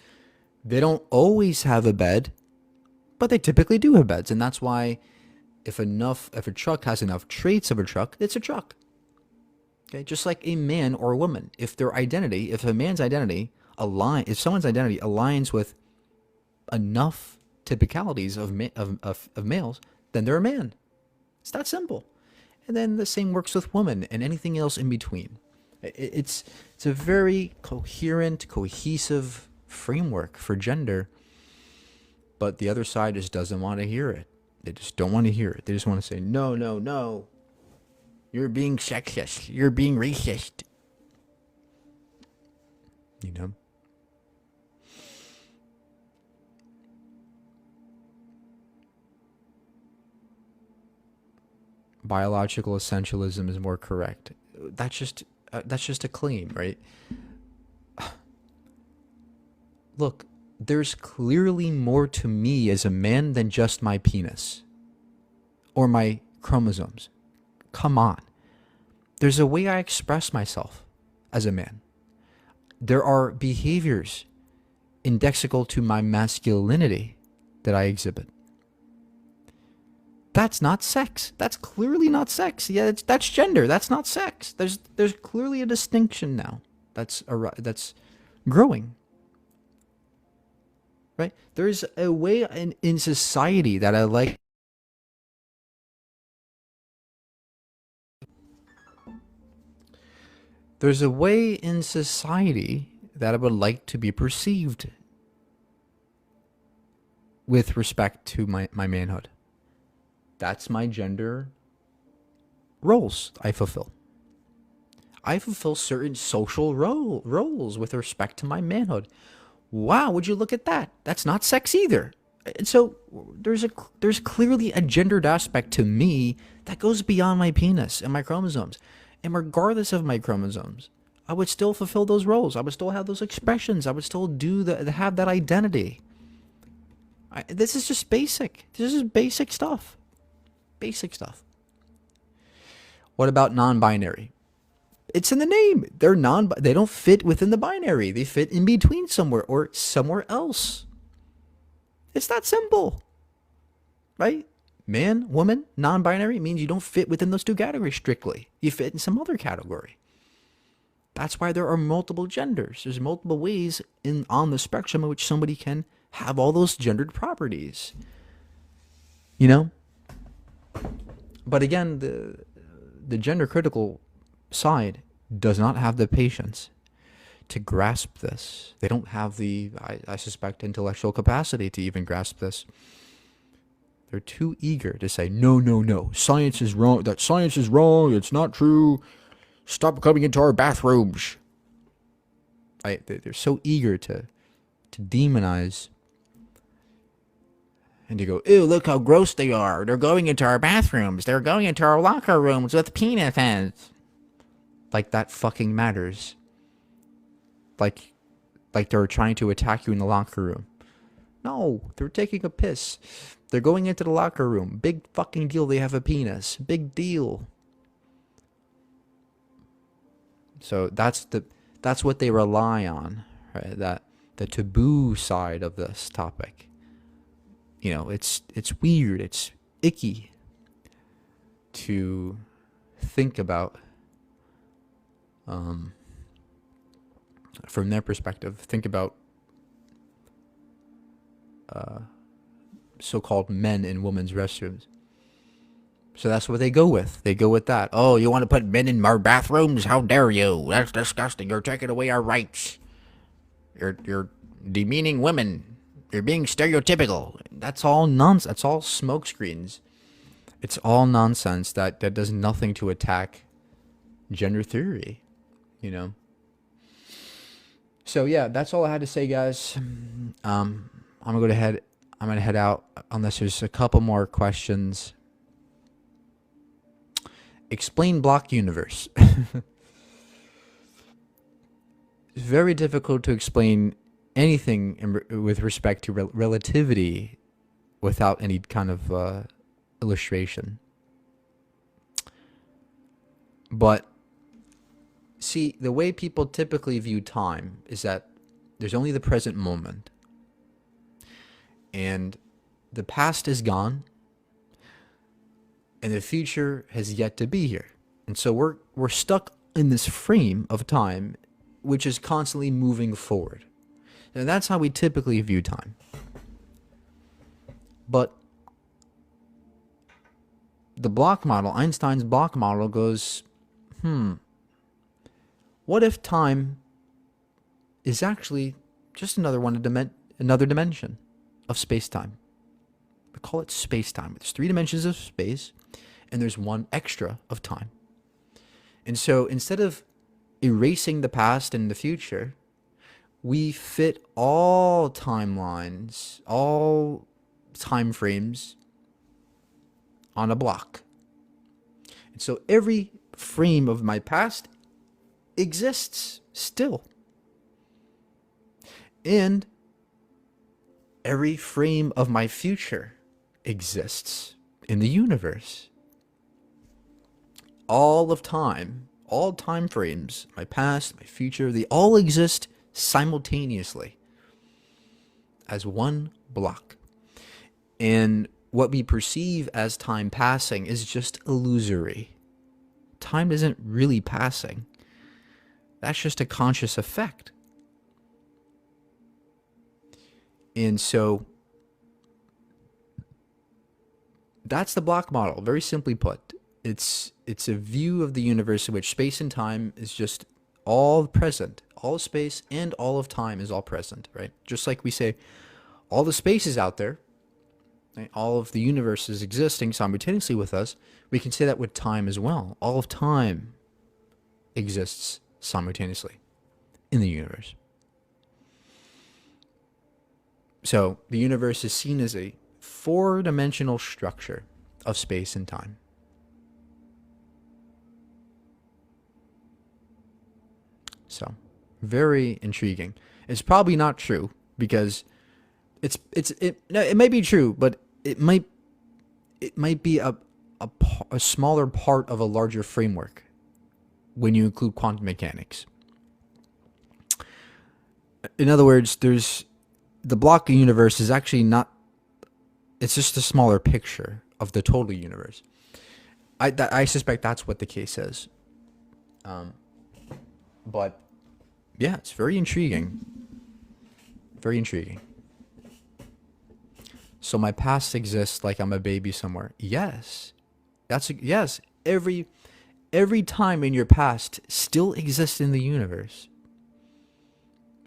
they don't always have a bed, but they typically do have beds. And that's why if a truck has enough traits of a truck, it's a truck. Okay, just like a man or a woman. If someone's identity aligns with enough typicalities of males, then they're a man. It's that simple. And then the same works with women and anything else in between. It's a very coherent, cohesive framework for gender, but the other side just doesn't want to hear it. They just don't want to hear it. They just want to say, no, no, no. You're being sexist. You're being racist. You know? Biological essentialism is more correct. That's just a claim, right? Look, there's clearly more to me as a man than just my penis or my chromosomes. Come on. There's a way I express myself as a man. There are behaviors indexical to my masculinity that I exhibit. That's not sex. That's clearly not sex. Yeah, that's gender. That's not sex. There's clearly a distinction now. That's growing. Right? There's a way in society that I like. There's a way in society that I would like to be perceived with respect to my manhood. That's my gender roles I fulfill. I fulfill certain social roles with respect to my manhood. Wow, would you look at that? That's not sex either. And so there's clearly a gendered aspect to me that goes beyond my penis and my chromosomes. And regardless of my chromosomes, I would still fulfill those roles. I would still have those expressions. I would still have that identity. This is just basic. This is basic stuff. Basic stuff. What about non-binary? It's in the name. They don't fit within the binary. They fit in between somewhere or somewhere else. It's that simple. Right? Man, woman, non-binary means you don't fit within those two categories strictly. You fit in some other category. That's why there are multiple genders. There's multiple ways on the spectrum in which somebody can have all those gendered properties. You know? But again, the gender critical side does not have the patience to grasp this. They don't have the, I suspect, intellectual capacity to even grasp this. They're too eager to say, no, no, no, science is wrong. That science is wrong. It's not true. Stop coming into our bathrooms. They're so eager to demonize and to go, ew, look how gross they are. They're going into our bathrooms. They're going into our locker rooms with penises. Like that fucking matters. Like they're trying to attack you in the locker room. No, they're taking a piss. They're going into the locker room. Big fucking deal they have a penis. Big deal. So that's what they rely on, right? That the taboo side of this topic. You know, it's weird, it's icky to think about from their perspective. Think about so-called men in women's restrooms. So that's what they go with. They go with that. Oh, you want to put men in our bathrooms? How dare you? That's disgusting. You're taking away our rights. You're demeaning women. You're being stereotypical. That's all nonsense. That's all smokescreens. It's all nonsense that does nothing to attack gender theory, you know. So yeah, that's all I had to say, guys. I'm gonna head out unless there's a couple more questions. Explain block universe. It's very difficult to explain anything with respect to relativity without any kind of illustration. But see, the way people typically view time is that there's only the present moment, and the past is gone, and the future has yet to be here. And so we're stuck in this frame of time which is constantly moving forward. And that's how we typically view time. But the block model, Einstein's block model goes, what if time is actually just another dimension of space-time? We call it space-time. There's 3 dimensions of space, and there's 1 extra of time. And so instead of erasing the past and the future, we fit all timelines, all time frames on a block. And so every frame of my past exists still. And every frame of my future exists in the universe. All of time, all time frames, my past, my future, they all exist simultaneously as one block. And what we perceive as time passing is just illusory. Time isn't really passing. That's just a conscious effect. And so that's the block model, very simply put. It's a view of the universe in which space and time is just all present. All space and all of time is all present, right? Just like we say, all the space is out there, right? All of the universe is existing simultaneously with us. We can say that with time as well. All of time exists simultaneously in the universe. So the universe is seen as a 4-dimensional structure of space and time. So, very intriguing. It's probably not true because it may be true, but it might be a smaller part of a larger framework when you include quantum mechanics. In other words, there's the block universe is actually not. It's just a smaller picture of the total universe. I suspect that's what the case is. But yeah, it's very intriguing. Very intriguing. So my past exists like I'm a baby somewhere. Yes. Yes. Every every time in your past still exists in the universe.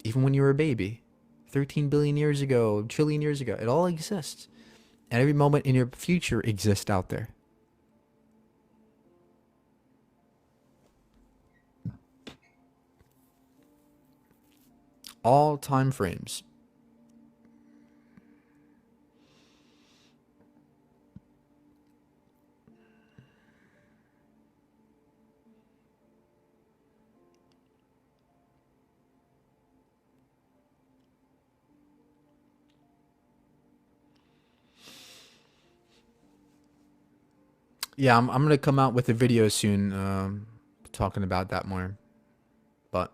Even when you were a baby, 13 billion years ago, trillion years ago, it all exists. And every moment in your future exists out there. All time frames. Yeah, I'm gonna come out with a video soon, talking about that more. But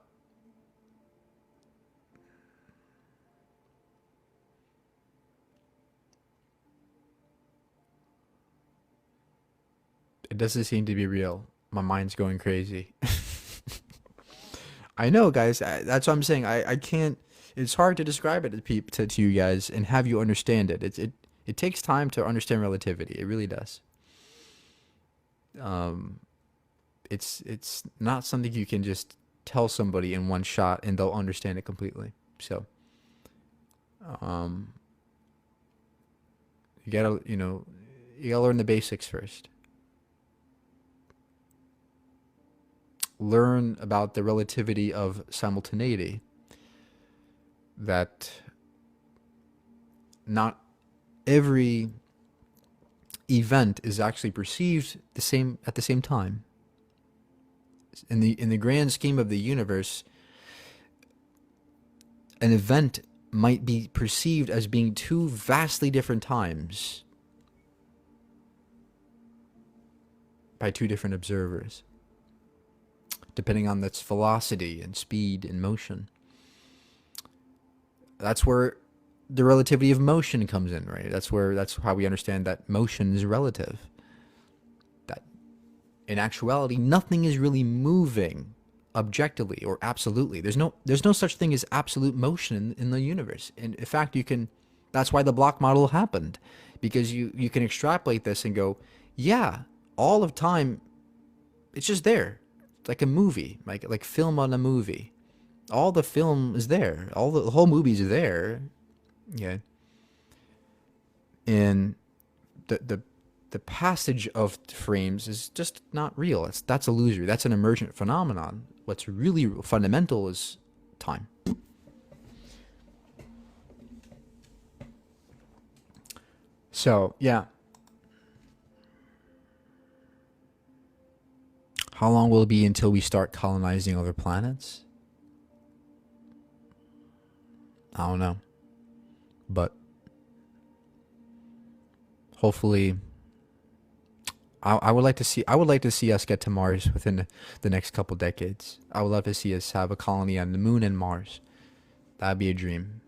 it doesn't seem to be real. My mind's going crazy. I know, guys. That's what I'm saying. I can't. It's hard to describe it to you guys and have you understand it. It takes time to understand relativity. It really does. Um, it's not something you can just tell somebody in one shot and they'll understand it completely. So, um, you gotta you gotta learn the basics first. Learn about the relativity of simultaneity. That not every event is actually perceived the same at the same time. In the grand scheme of the universe, an event might be perceived as being two vastly different times by two different observers, depending on its velocity and speed and motion. That's where the relativity of motion comes in, right? That's how we understand that motion is relative. That in actuality, nothing is really moving objectively or absolutely. There's no such thing as absolute motion in the universe. And in fact, that's why the block model happened, because you can extrapolate this and go, yeah, all of time, it's just there. It's like a movie, like film on a movie. All the film is there. The whole movie's there. Yeah. And the passage of frames is just not real. That's illusory. That's an emergent phenomenon. What's really fundamental is time. So, yeah. How long will it be until we start colonizing other planets? I don't know. But hopefully I would like to see us get to Mars within the next couple decades. I would love to see us have a colony on the moon and Mars. That'd be a dream.